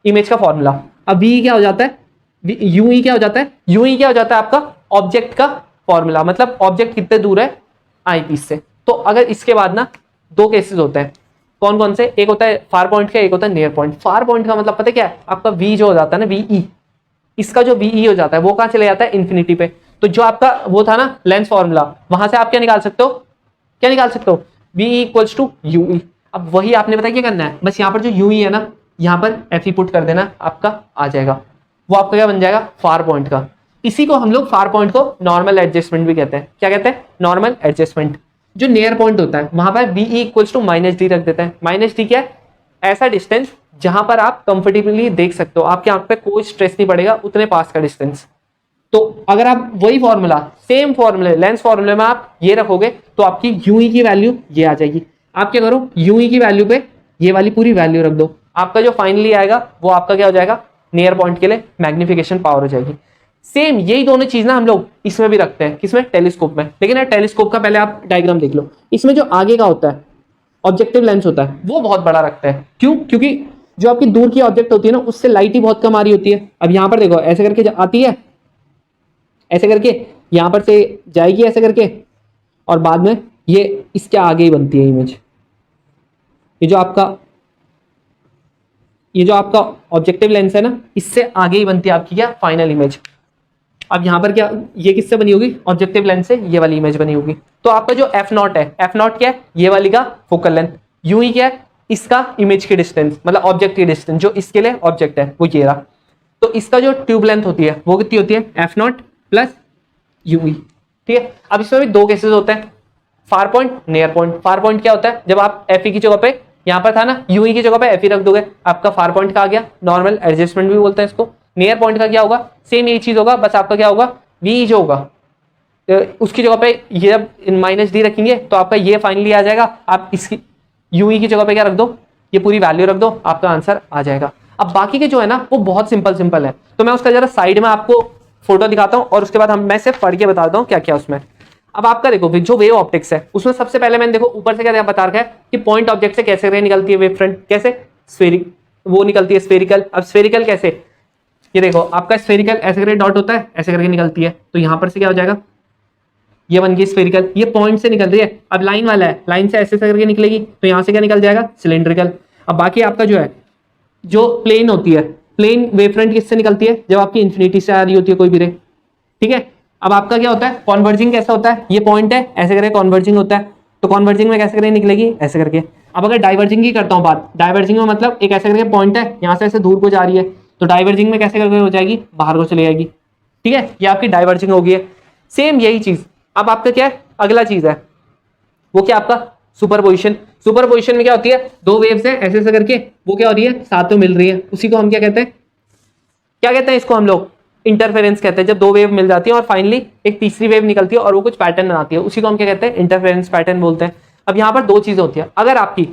S1: इमेज का फॉर्मूला। अब वी क्या हो जाता है, यूई क्या हो जाता है, यूई क्या हो जाता है आपका ऑब्जेक्ट का फॉर्मूला, मतलब ऑब्जेक्ट कितने दूर है आईपीस से। तो अगर इसके बाद ना दो केसेस होते हैं, कौन कौन से, एक होता है फार पॉइंट का, एक होता है नियर पॉइंट। फार पॉइंट का मतलब पता है क्या है, आपका वी जो हो जाता है ना वीई, इसका जो वीई हो जाता है वो कहां चले जाता है, इन्फिनिटी पे। तो जो आपका वो था ना लेंस फॉर्मूला, वहां से आप क्या निकाल सकते हो, क्या निकाल सकते हो, वी इक्वल्स टू यूई। अब वही आपने पता क्या करना है, बस यहाँ पर जो यूई है ना यहाँ पर एफ ई पुट कर देना, आपका आ जाएगा, वो आपका क्या बन जाएगा, फार पॉइंट का। इसी को हम लोग फार पॉइंट को नॉर्मल एडजस्टमेंट भी कहते हैं। क्या कहते हैं, नॉर्मल एडजस्टमेंट। जो नियर पॉइंट होता है वहां पर V equals to minus D रख देते हैं। माइनस डी क्या है, ऐसा डिस्टेंस जहां पर आप कंफर्टेबली देख सकते हो, आपके आंख पे कोई स्ट्रेस नहीं पड़ेगा, उतने पास का डिस्टेंस। तो अगर आप वही फॉर्मूला सेम फॉर्मूले लेंस फॉर्मूले में आप ये रखोगे तो आपकी यूई की वैल्यू ये आ जाएगी। आप क्या करो, यूई की वैल्यू पे ये वाली पूरी वैल्यू रख दो, आपका जो फाइनली आएगा वो आपका क्या हो जाएगा, नियर पॉइंट के लिए मैग्निफिकेशन पावर हो जाएगी। सेम यही दोनों चीज ना हम लोग इसमें भी रखते हैं, किसमें, टेलीस्कोप में। लेकिन यार टेलीस्कोप का पहले आप डायग्राम देख लो, इसमें जो आगे का होता है ऑब्जेक्टिव लेंस होता है वो बहुत बड़ा रखता है। क्यों, क्योंकि जो आपकी दूर की ऑब्जेक्ट होती है ना उससे लाइट ही बहुत कम आ रही होती है। अब यहां पर देखो ऐसे करके आती है, ऐसे करके यहां पर से जाएगी ऐसे करके, और बाद में ये इसके आगे ही बनती है इमेज। ये जो आपका ऑब्जेक्टिव लेंस है ना इससे आगे ही बनती है आपकी क्या, फाइनल इमेज। अब यहां पर क्या, ये किससे बनी होगी, ऑब्जेक्टिव लेंस से ये वाली इमेज बनी होगी। तो आपका जो एफ नॉट है, एफ नॉट क्या है, ये वाली का फोकल लेंथ, यूई क्या है, इसका इमेज की डिस्टेंस, मतलब ऑब्जेक्ट की डिस्टेंस जो इसके लिए ऑब्जेक्ट है वो ये रहा। तो इसका जो ट्यूब लेंथ होती है वो कितनी होती है, एफ नॉट प्लस यूई, ठीक है। अब इसमें भी दो केसेस होते हैं, far point, near point. Far point क्या होता है, जब आप एफ की जगह पे, यहाँ पर था ना यूई की जगह पे एफ रख दोगे, आपका फार पॉइंट का आ गया, नॉर्मल एडजस्टमेंट भी बोलते हैं इसको। नियर पॉइंट का क्या होगा, सेम यही चीज होगा, बस आपका क्या होगा, वी जो होगा उसकी जगह पे ये जब माइनस डी रखेंगे तो आपका ये फाइनली आ जाएगा। आप इसकी यूई की जगह पे क्या रख दो, ये पूरी वैल्यू रख दो, आपका आंसर आ जाएगा। अब बाकी के जो है ना वो बहुत सिंपल है, तो मैं उसका जरा साइड में आपको फोटो दिखाता हूँ और उसके बाद मैं सिर्फ पढ़ के बताता हूँ क्या क्या उसमें। अब आपका देखो जो वेव ऑप्टिक्स है उसमें सबसे पहले मैंने देखो ऊपर से क्या बता रखा है कि पॉइंट ऑब्जेक्ट से कैसे निकलती है वेव फ्रंट, कैसे स्फेरिक वो निकलती है स्फेरिकल। अब स्फेरिकल कैसे, ये देखो आपका स्फेरिकल ऐसे करके डॉट होता है, ऐसे करके निकलती है, तो यहां पर से क्या हो जाएगा, ये बन गई स्फेरिकल, ये पॉइंट से निकल रही है। अब लाइन वाला है, लाइन से ऐसे करके निकलेगी तो यहां से क्या निकल जाएगा, सिलेंड्रिकल। अब बाकी आपका जो है जो प्लेन होती है, प्लेन वेव फ्रंट किससे निकलती है, जब आपकी इंफिनिटी से आ रही होती है कोई भी रे, ठीक है। अब आपका क्या होता है, कॉन्वर्जिंग कैसा होता है, ये पॉइंट है ऐसे करके कॉन्वर्जिंग होता है, तो कॉन्वर्जिंग में कैसे करके निकलेगी, ऐसे करके। अब अगर डाइवर्जिंग की करता हूँ बात, डाइवर्जिंग में मतलब एक ऐसे करके पॉइंट है, यहाँ से ऐसे दूर को जा रही है, तो डाइवर्जिंग में कैसे करके हो जाएगी, बाहर को चली जाएगी। ठीक है, ये आपकी डाइवर्जिंग होगी है। सेम यही चीज अब आपका क्या है, अगला चीज है वो क्या आपका सुपरपोजिशन। सुपरपोजिशन में क्या होती है, दो वेव्स है ऐसे ऐसे करके, वो क्या हो रही है, साथ में मिल रही है, उसी को हम क्या कहते हैं, क्या कहते हैं इसको हम लोग, इंटरफेरेंस कहते हैं। जब दो वेव मिल जाती है और फाइनली एक तीसरी वेव निकलती है और वो कुछ पैटर्न बनाती है, उसी को हम क्या कहते हैं, इंटरफेरेंस पैटर्न बोलते हैं। अब यहाँ पर दो चीजें होती है, अगर आपकी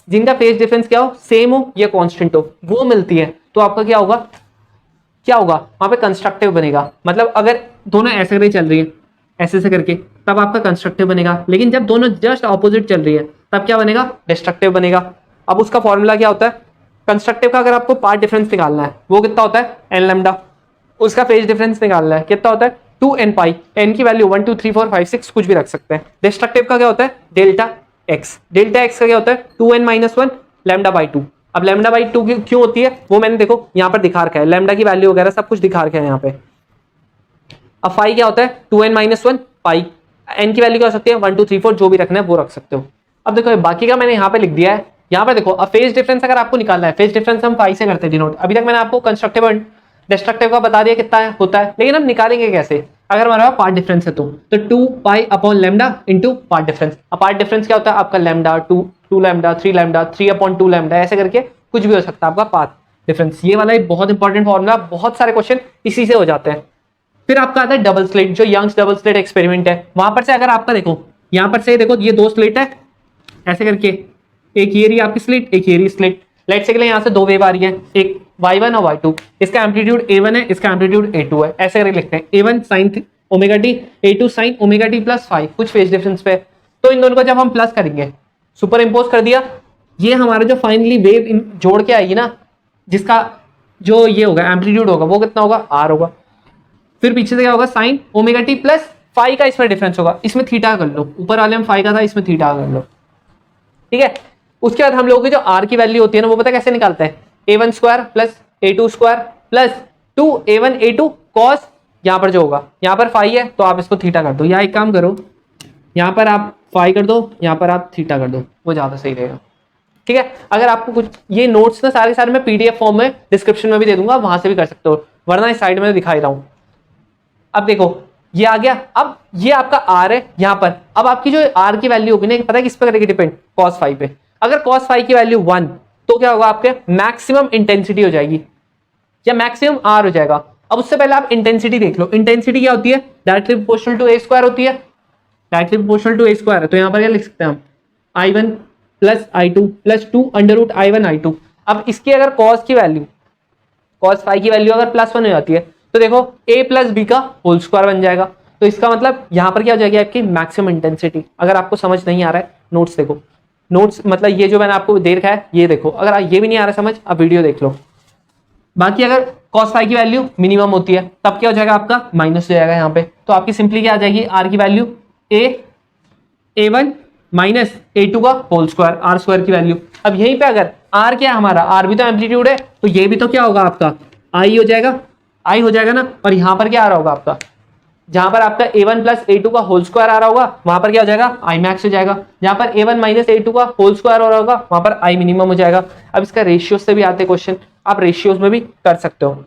S1: जिनका फेज डिफरेंस क्या हो, सेम हो या कांस्टेंट हो, वो मिलती है, तो आपका क्या होगा, क्या होगा वहां पे कंस्ट्रक्टिव बनेगा। मतलब अगर दोनों ऐसे करके चल रही है ऐसे ऐसे करके, तब आपका कंस्ट्रक्टिव बनेगा, लेकिन जब दोनों जस्ट ऑपोजिट चल रही है तब क्या बनेगा, डिस्ट्रक्टिव बनेगा। अब उसका फॉर्मूला क्या होता है, कंस्ट्रक्टिव का अगर आपको पार्ट डिफरेंस निकालना है वो कितना होता है, एन लैम्डा। उसका फेज डिफरेंस निकालना है कितना होता है, 2n पाई, n की वैल्यू 1 2 3 4 5 6 कुछ भी रख सकते हैं। डिस्ट्रक्टिव का क्या होता है, डेल्टा एक्स। डेल्टा एक्स का क्या होता है, 2n-1 लैम्डा बाई 2। अब लैम्डा बाई 2 क्यों होती है वो मैंने देखो यहाँ पर दिखा रखा है, लैम्डा की वैल्यू वगैरह सब कुछ दिखा रखा है यहाँ पे। अब फाई क्या होता है, 2n-1 पाई, n की वैल्यू क्या हो सकती है, 1 2 3 4 जो भी रखना है वो रख सकते हो। अब देखो बाकी का मैंने यहाँ पे लिख दिया है। यहाँ पर देखो अब फेज डिफरेंस अगर आपको निकालना है, फेज डिफरेंस हम फाई से करते हैं डिनोट। अभी तक मैंने आपको कंस्ट्रक्टिव और डिस्ट्रक्टिव का बता दिया कितना है, होता है, लेकिन हम निकालेंगे कैसे, अगर हमारे पास पार्ट डिफरेंस है तो 2 pi upon lambda into path difference. अब पार्ट डिफरेंस क्या होता है आपका, lambda 2 lambda 3 lambda 3 upon 2 lambda, ऐसे करके कुछ भी हो सकता है आपका पार्ट डिफरेंस। ये वाला एक बहुत इंपॉर्टेंट फॉर्मूला, बहुत सारे क्वेश्चन इसी से हो जाते हैं। फिर आपका आता है डबल स्लिट, जो यंग्स डबल स्लिट एक्सपेरिमेंट है, वहां पर से अगर आपका देखो, यहाँ पर से देखो ये दो स्लिट है ऐसे करके, एक ये रही आपकी स्लिट, एक ये रही स्लिट। लेट्स से यहाँ से दो वेव आ रही है, एक y1 और y2, इसका एम्पलीट्यूड a1 है, इसका एम्पलीट्यूड a2 है, ऐसे करके लिखते हैं, a1 sin omega T, a2 sin omega T plus 5, कुछ फेज डिफरेंस पे। तो इन दोनों को जब हम प्लस करेंगे, सुपर इम्पोज कर दिया, ये हमारा जो फाइनली वेव जोड़ के आएगी ना, जिसका जो ये होगा एम्पलीट्यूड होगा वो कितना होगा, r होगा। फिर पीछे से क्या होगा, sine omega T plus phi का इसमें डिफरेंस होगा, इसमें थीटा कर लो, ऊपर वाले में फाई का था, इसमें थीटा कर लो। ठीक है, उसके बाद हम लोगों की जो आर की वैल्यू होती है ना, वो पता कैसे निकालते हैं, a1 square plus a2 square plus 2a1 a2 cos, यहाँ पर जो होगा, यहाँ पर फाई है तो आप इसको थीटा कर दो, या एक काम करो, यहाँ पर आप फाई कर दो, यहाँ पर आप थीटा कर दो, वो ज्यादा सही रहेगा। ठीक है, अगर आपको कुछ ये नोट्स ना सारे सारे मैं पीडीएफ फॉर्म में डिस्क्रिप्शन में भी दे दूंगा, वहां से भी कर सकते हो, वरना इस साइड में दिखाई रहा हूं। अब देखो ये आ गया, अब ये आपका आर है यहाँ पर। अब आपकी जो आर की वैल्यू होगी ना, पता है किस पर करेगी डिपेंड, कॉस फाई पे। अगर कॉस फाई की वैल्यू 1 तो क्या होगा, आपके मैक्सिमम इंटेंसिटी हो जाएगी या मैक्सिमम आर हो जाएगा। अब उससे पहले आप इंटेंसिटी देख लो, इंटेंसिटी क्या होती है, directly proportional to A square होती है, directly proportional to A square है। तो यहाँ पर क्या लिख सकते हैं हम, i1 plus i2 plus 2 under root i1 i2। अब इसकी अगर कॉस की वैल्यू, कॉस फाई की वैल्यू अगर +1 हो जाती है तो देखो a प्लस बी का होल स्क्वायर बन जाएगा। तो इसका मतलब यहाँ पर क्या हो जाएगी आपकी मैक्सिमम इंटेंसिटी। अगर आपको समझ नहीं आ रहा है, नोट्स देखो, नोट्स मतलब ये जो मैंने आपको दे रखा है ये देखो, अगर ये भी नहीं आ रहा समझ, अब वीडियो देख लो। बाकी अगर कॉस फाई की वैल्यू मिनिमम होती है तब क्या हो जाएगा आपका, माइनस हो जाएगा यहाँ पे। तो आपकी सिंपली क्या आ जाएगी, आर की वैल्यू a1 माइनस a2 का होल स्क्वायर, आर स्क्वायर की वैल्यू। अब यहीं पे अगर आर क्या है हमारा, आर भी तो एम्पलीट्यूड है, तो ये भी तो क्या होगा आपका, आई हो जाएगा, आई हो जाएगा ना। और यहाँ पर क्या आ रहा होगा आपका, जहां पर आपका a1 प्लस a2 का होल स्क्वायर आ रहा होगा, वहां पर क्या हो जाएगा, आई मैक्स हो जाएगा। जहां पर a1 माइनस a2 का होल स्क्वायर हो रहा होगा, वहां पर आई मिनिमम हो जाएगा। अब इसका रेशियो से भी आते क्वेश्चन, आप रेशियोज में भी कर सकते हो।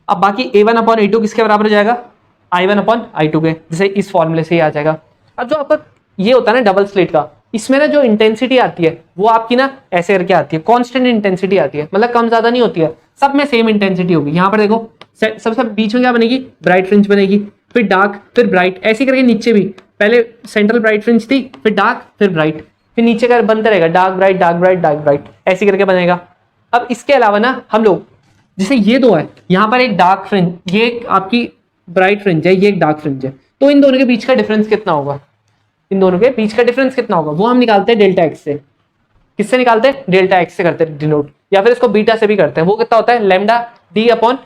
S1: अब बाकी a1 अपॉन a2 किसके बराबर हो जाएगा, i1 अपॉन i2 के, जैसे इस फॉर्मूले से ही आ जाएगा। अब जो आपका ये होता है ना डबल स्लिट का, इसमें ना जो इंटेंसिटी आती है वो आपकी ना ऐसे करके आती है, कांस्टेंट इंटेंसिटी आती है, मतलब कम ज्यादा नहीं होती है, सब में सेम इंटेंसिटी होगी। यहाँ पर देखो सबसे बीच में क्या बनेगी, ब्राइट फ्रिंज बनेगी, फिर डार्क, फिर ब्राइट, ऐसे करके नीचे भी पहले सेंट्रल ब्राइट फ्रिंज थी, फिर डार्क, फिर ब्राइट, फिर नीचे का बनता रहेगा dark bright dark bright dark bright, ऐसे करके बनेगा। अब इसके अलावा ना हम लोग जैसे ये दो है, यहाँ पर एक डार्क फ्रिंज, ये एक आपकी ब्राइट फ्रिंज है, ये एक डार्क फ्रिंज है, तो इन दोनों के बीच का डिफरेंस कितना होगा, इन दोनों के बीच का डिफरेंस कितना होगा, वो हम निकालते हैं डेल्टा एक्स से। किससे निकालते हैं, डेल्टा एक्स से करते हैं डिनोट, या फिर इसको बीटा से भी करते हैं। वो कितना होता है, lambda D upon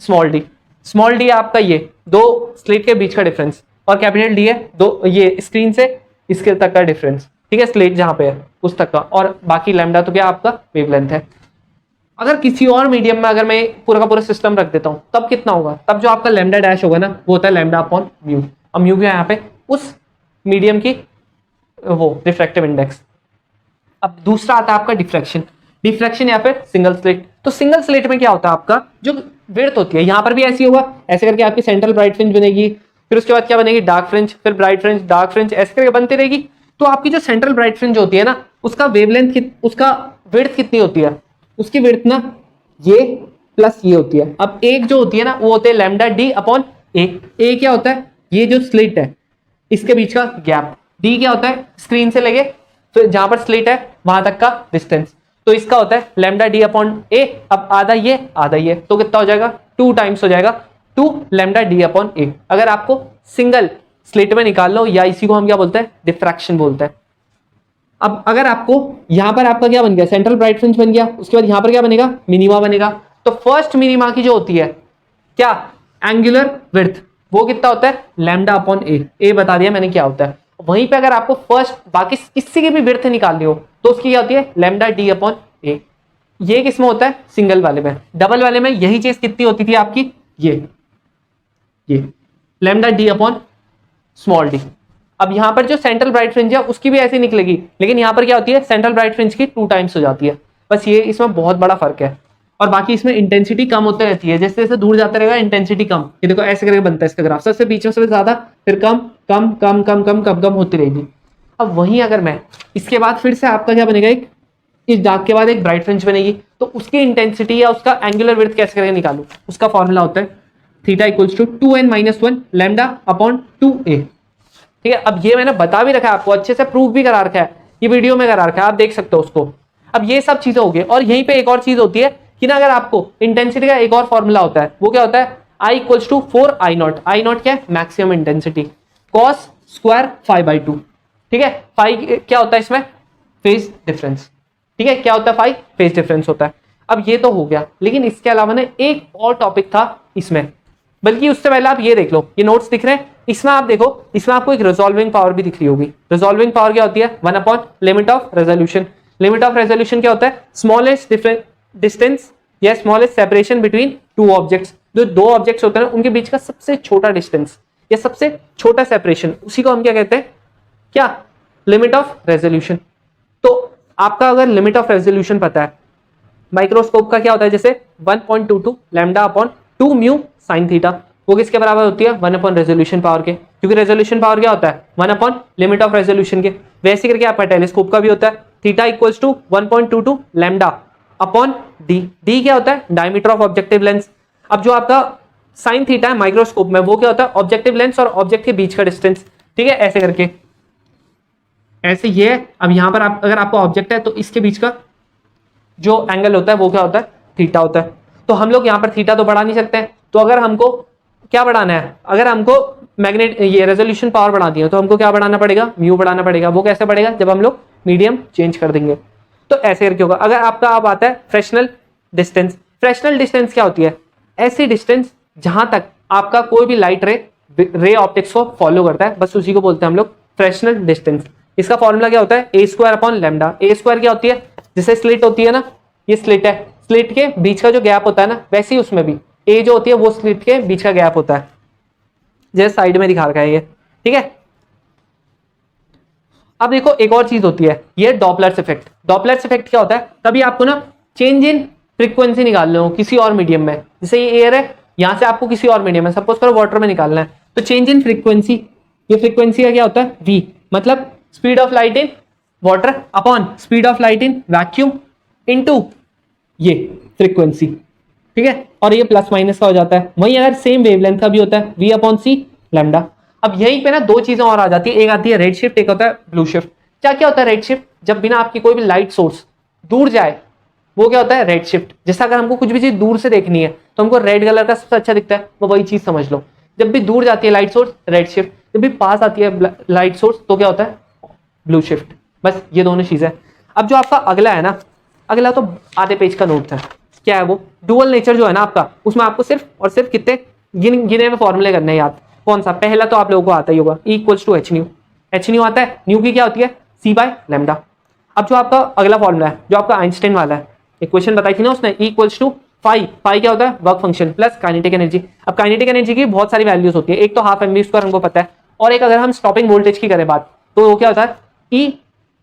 S1: small D. Small D आपका ये दो स्लिट के बीच का डिफरेंस, और कैपिटल डी है दो ये स्क्रीन से इसके तक का डिफरेंस, ठीक है, स्लिट जहां पे है उस तक का, और बाकी लैम्डा तो क्या आपका वेवलेंथ है। अगर किसी और मीडियम में अगर मैं पूरा का पूरा सिस्टम रख देता हूँ तब कितना होगा, तब जो आपका लैम्डा डैश होगा ना वो होता है लैम्डा अपॉन म्यू। अब म्यू क्या है यहाँ पे उस मीडियम की वो रिफ्रैक्टिव इंडेक्स। अब दूसरा आता है आपका डिफ्रैक्शन। डिफ्रैक्शन यहाँ पे सिंगल स्लिट। तो सिंगल स्लिट में क्या होता है आपका जो विड्थ होती है यहाँ पर भी ऐसी होगा, ऐसे करके आपकी सेंट्रल ब्राइट फ्रिंज बनेगी, फिर उसके बाद क्या बनेगी डार्क फ्रिंज, फिर ब्राइट फ्रिंज, डार्क फ्रिंज, ऐसे करके बनती रहेगी। तो आपकी जो सेंट्रल ब्राइट फ्रिंज होती है ना उसका वेवलेंथ उसका विड्थ कितनी होती है, उसकी विड्थ ना ये प्लस ये होती है। अब एक जो होती है ना वो होते हैं लैम्डा डी अपॉन ए। ए क्या होता है ये जो स्लिट है इसके बीच का गैप, डी क्या होता है स्क्रीन से लगे तो जहां पर स्लिट है वहां तक का डिस्टेंस, तो इसका होता है लैम्डा डी अपॉन ए। अब आधा ये तो कितना हो जाएगा 2 टाइम्स हो जाएगा 2 लैम्डा डी अपॉन ए। अगर आपको सिंगल स्लिट में निकाल लो या इसी को हम क्या बोलते हैं डिफ्रैक्शन बोलते हैं। अब अगर आपको यहां पर आपका क्या बन गया सेंट्रल ब्राइट फ्रिंज बन गया, उसके बाद यहां पर क्या बनेगा मिनिमा बनेगा। तो फर्स्ट मिनिमा की जो होती है क्या एंगुलर विड्थ वो कितना होता है लैम्डा अपॉन ए। ए बता दिया मैंने क्या होता है। वहीं पे अगर आपको फर्स्ट बाकी किसी की भी विड्थ निकालनी हो तो उसकी क्या होती है लैम्डा डी अपॉन ए। ये किसमें होता है सिंगल वाले में। डबल वाले में यही चीज कितनी होती थी आपकी ये lambda D upon small D. अब यहां पर जो सेंट्रल ब्राइट फ्रिंज है उसकी भी ऐसी निकलेगी, लेकिन यहां पर क्या होती है सेंट्रल ब्राइट फ्रिंज की 2 टाइम्स हो जाती है। बस ये इसमें बहुत बड़ा फर्क है। और बाकी इसमें इंटेंसिटी कम होती रहती है, जैसे जैसे दूर जाता रहेगा इंटेंसिटी कम। ये देखो ऐसे करके बनता है इसका ग्राफ, सबसे बीच में सबसे ज्यादा, फिर कम कम कम कम कम कम कम होती रहेगी। अब वहीं अगर मैं इसके बाद फिर से आपका क्या बनेगा एक इस डार्क के बाद एक ब्राइट फ्रिंज बनेगी, तो उसकी इंटेंसिटी या उसका एंगुलर विड्थ कैसे करके निकालू, उसका फॉर्मूला होता है theta equals to 2n-1 lambda upon 2a। ठीक है, अब ये मैंने बता भी रखा है आपको, अच्छे से प्रूव भी करा रखा है, ये वीडियो में करा रखा है, आप देख सकते हो उसको। अब ये सब चीजें हो गई और यहीं पे एक और चीज होती है कि ना अगर आपको इंटेंसिटी का एक और फॉर्मूला होता है, वो क्या होता है I equals to 4I0। I0 क्या है maximum intensity cos square phi by 2। ठीक है, फाई क्या होता है इसमें फेज डिफरेंस। ठीक है, क्या होता है फाई फेज डिफरेंस होता है। अब ये तो हो गया, लेकिन इसके अलावा ना एक और टॉपिक था इसमें, बल्कि उससे पहले आप ये देख लो, ये नोट्स दिख रहे हैं इसमें, आप देखो इसमें आपको एक रिजॉल्विंग पावर भी दिख रही होगी। रिजॉल्विंग पावर क्या होती है 1 upon limit of resolution. Limit of resolution क्या होता है स्मॉलेस्ट डिस्टेंस या स्मॉलेस्ट सेपरेशन बिटवीन 2 ऑब्जेक्ट्स। जो 2 ऑब्जेक्ट्स होते हैं उनके बीच का सबसे छोटा डिस्टेंस या सबसे छोटा सेपरेशन, उसी को हम क्या कहते हैं क्या लिमिट ऑफ रेजोल्यूशन। तो आपका अगर लिमिट ऑफ रेजोल्यूशन पता है माइक्रोस्कोप का क्या होता है, जैसे 1.22 lambda upon 2 mu sine theta, वो किसके बराबर होती है 1 अपॉन रेजोल्यूशन पावर के, क्योंकि रेजोल्यूशन पावर क्या होता है 1 अपॉन लिमिट ऑफ रेजोल्यूशन के। वैसे करके आपका टेलीस्कोप का भी होता है theta equals to 1.22 lambda upon D. D क्या होता है डायमीटर ऑफ ऑब्जेक्टिव लेंस। अब जो आपका साइन थीटा है माइक्रोस्कोप में वो क्या होता है ऑब्जेक्टिव लेंस और ऑब्जेक्ट के बीच का डिस्टेंस। ठीक है, ऐसे करके ऐसे ये है। अब यहां पर आप अगर आपका ऑब्जेक्ट है तो इसके बीच का जो एंगल होता है वो क्या होता है थीटा होता है। तो हम लोग यहाँ पर थीटा तो बढ़ा नहीं सकते हैं, तो अगर हमको क्या बढ़ाना है, अगर हमको मैग्नेट ये रेजोल्यूशन पावर बढ़ा दी है तो हमको क्या बढ़ाना पड़ेगा म्यू बढ़ाना पड़ेगा। वो कैसे बढ़ेगा जब हम लोग मीडियम चेंज कर देंगे। तो ऐसे करके होगा। अगर आपका अब आता है फ्रेशनल डिस्टेंस। फ्रेशनल डिस्टेंस क्या होती है ऐसी डिस्टेंस जहां तक आपका कोई भी लाइट रे ऑप्टिक्स को फॉलो करता है, बस उसी को बोलते हैं हम लोग फ्रेशनल डिस्टेंस। इसका फॉर्मूला क्या होता है ए स्क्वायर अपॉन लैम्डा। ए स्क्वायर क्या होती है जैसे स्लिट होती है ना, ये स्लिट है, स्लिट के बीच का जो गैप होता है ना वैसे ही उसमें भी ए जो होती है वो स्लिट के बीच का गैप होता है, जैसे साइड में दिखा रखा है ये। ठीक है, अब देखो एक और चीज होती है ये डॉपलर्स इफेक्ट। डॉपलर्स इफेक्ट क्या होता है तभी आपको ना चेंज इन फ्रीक्वेंसी निकालना हो किसी और मीडियम में, जैसे ये एयर है यहां से आपको किसी और मीडियम में सपोज करो वाटर में निकालना है, तो चेंज इन फ्रीक्वेंसी, ये फ्रीक्वेंसी का क्या होता है v, मतलब speed of light in water upon speed of light in vacuum into ये फ्रीक्वेंसी। ठीक है, और ये प्लस माइनस का हो जाता है। वहीं अगर सेम वेवलेंथ का भी होता है v अपॉन सी लैम्डा। अब यहीं पे ना 2 चीजें और आ जाती है, एक आती है रेड शिफ्ट, एक होता है ब्लू शिफ्ट। क्या क्या होता है रेड शिफ्ट, जब बिना आपकी कोई भी लाइट सोर्स दूर जाए वो क्या होता है रेड शिफ्ट। जैसा अगर हमको कुछ भी चीज दूर से देखनी है तो हमको रेड कलर का सबसे अच्छा दिखता है, वो वही चीज समझ लो। जब भी दूर जाती है लाइट सोर्स रेड शिफ्ट, जब भी पास आती है लाइट सोर्स तो क्या होता है ब्लू शिफ्ट। बस ये दोनों चीजें। अब जो आपका अगला है ना, अगला तो आधे पेज का नोट है, क्या है वो डुअल नेचर जो है ना आपका, उसमें आपको सिर्फ और सिर्फ कितने गिने हुए फॉर्मूले करने हैं याद। कौन सा पहला तो आप लोगों को आता ही होगा E equals to H nu. H nu आता है, न्यू की क्या होती है C बाय लैम्डा। अब जो आपका अगला फॉर्मूला है जो आपका आइंस्टाइन वाला है, इक्वेशन बताई थी ना उसने, E equals to phi, phi क्या होता है work function plus kinetic energy. अब काइनेटिक एनर्जी की बहुत सारी वैल्यूज होती है, एक तो हाफ mv स्क्वायर हमको पता है, और एक अगर हम स्टॉपिंग वोल्टेज की करें बात तो वो क्या होता है E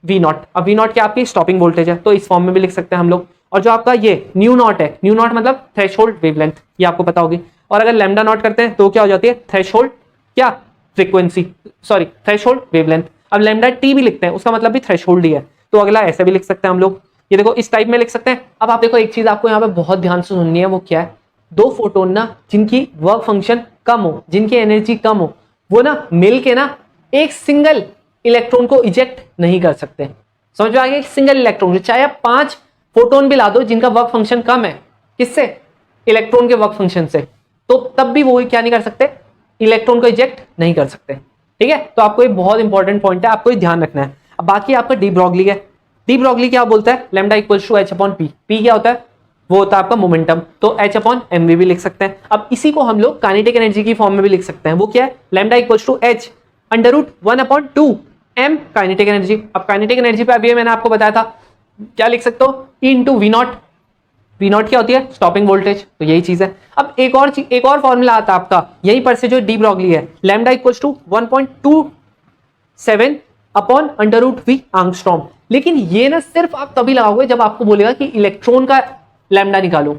S1: वी नॉट। अब वी नॉट क्या आपकी स्टॉपिंग वोल्टेज है, तो इस फॉर्म में भी लिख सकते हैं हम लोग। और जो आपका ये न्यू नॉट है, न्यू नॉट मतलब थ्रेशोल्ड वेवलेंथ, ये आपको पता होगी। और अगर लैम्डा नॉट करते हैं तो क्या हो जाती है थ्रेशोल्ड क्या फ्रीक्वेंसी, सॉरी थ्रेशोल्ड वेवलेंथ। अब लैम्डा टी भी लिखते हैं, उसका मतलब भी थ्रेशोल्ड ही है, तो अगला ऐसे भी लिख सकते हैं हम लोग, ये देखो इस टाइप में लिख सकते हैं। अब आप देखो एक चीज आपको यहाँ पे बहुत ध्यान से सुननी है, वो क्या है, दो फोटोन ना जिनकी वर्क फंक्शन कम हो, जिनकी एनर्जी कम हो, वो ना मिल के ना एक सिंगल इलेक्ट्रॉन को इजेक्ट नहीं कर सकते। समझ में आ गया, सिंगल इलेक्ट्रॉन, चाहे आप 5 फोटोन भी ला दो जिनका वर्क फंक्शन कम है, किससे, इलेक्ट्रॉन के वर्क फंक्शन से, तो तब भी वो क्या नहीं कर सकते, इलेक्ट्रॉन को इजेक्ट नहीं कर सकते। ठीक है, तो आपको ये बहुत इंपॉर्टेंट पॉइंट है, आपको ये ध्यान रखना है। अब बाकी आपका डी ब्रॉगली है, डी ब्रॉगली क्या बोलता है, lambda equals to H upon P, P क्या होता है, वो होता है आपका मोमेंटम, तो एच अपॉन एम वी भी लिख सकते हैं। अब इसी को हम लोग काइनेटिक एनर्जी की फॉर्म में भी लिख सकते हैं, वो क्या है, lambda equals to H under root 1/2 M kinetic energy. अब काइनेटिक एनर्जी पे अभी मैंने आपको बताया था क्या लिख सकते हो, E into V not, V not क्या होती है स्टॉपिंग वोल्टेज, तो यही चीज है। अब एक और फॉर्मूला आता है आपका यहीं पर से जो डी ब्रॉगली है, lambda equals to 1.27 upon under root V angstrom. लेकिन ये ना सिर्फ आप तभी लगाओगे जब आपको बोलेगा कि इलेक्ट्रॉन का लैम्डा निकालो,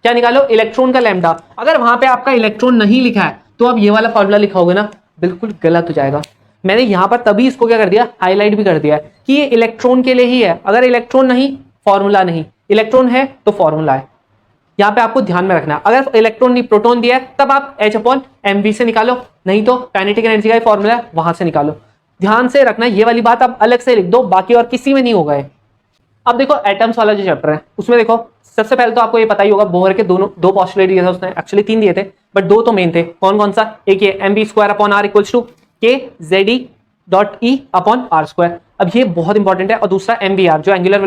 S1: क्या निकालो, इलेक्ट्रॉन का लैम्डा। अगर वहां पे आपका इलेक्ट्रॉन नहीं लिखा है तो आप ये वाला फॉर्मूला लिखाओगे ना, बिल्कुल गलत हो जाएगा। मैंने यहां पर तभी इसको क्या कर दिया, हाईलाइट भी कर दिया है कि ये इलेक्ट्रॉन के लिए ही है, अगर इलेक्ट्रॉन नहीं फॉर्मूला नहीं, इलेक्ट्रॉन है तो फॉर्मूला है। यहां पे आपको ध्यान में रखना, अगर इलेक्ट्रॉन नहीं प्रोटॉन दिया है तब आप H अपॉन एम से निकालो, नहीं तो काइनेटिक एनर्जी का फॉर्मूला है वहां से निकालो। ध्यान से रखना ये वाली बात, आप अलग से लिख दो, बाकी और किसी में नहीं होगा। अब देखो एटम्स वाला जो चैप्टर है उसमें देखो सबसे पहले तो आपको ये पता ही होगा, बोहर के दो पोस्टुलेट दिए थे उसने, एक्चुअली 3 दिए थे बट 2 तो मेन थे। कौन कौन सा, एक ये mv square upon r equals to k z dot e upon r square. अब ये बहुत इंपॉर्टेंट है। और दूसरा mvr जो एंगुलर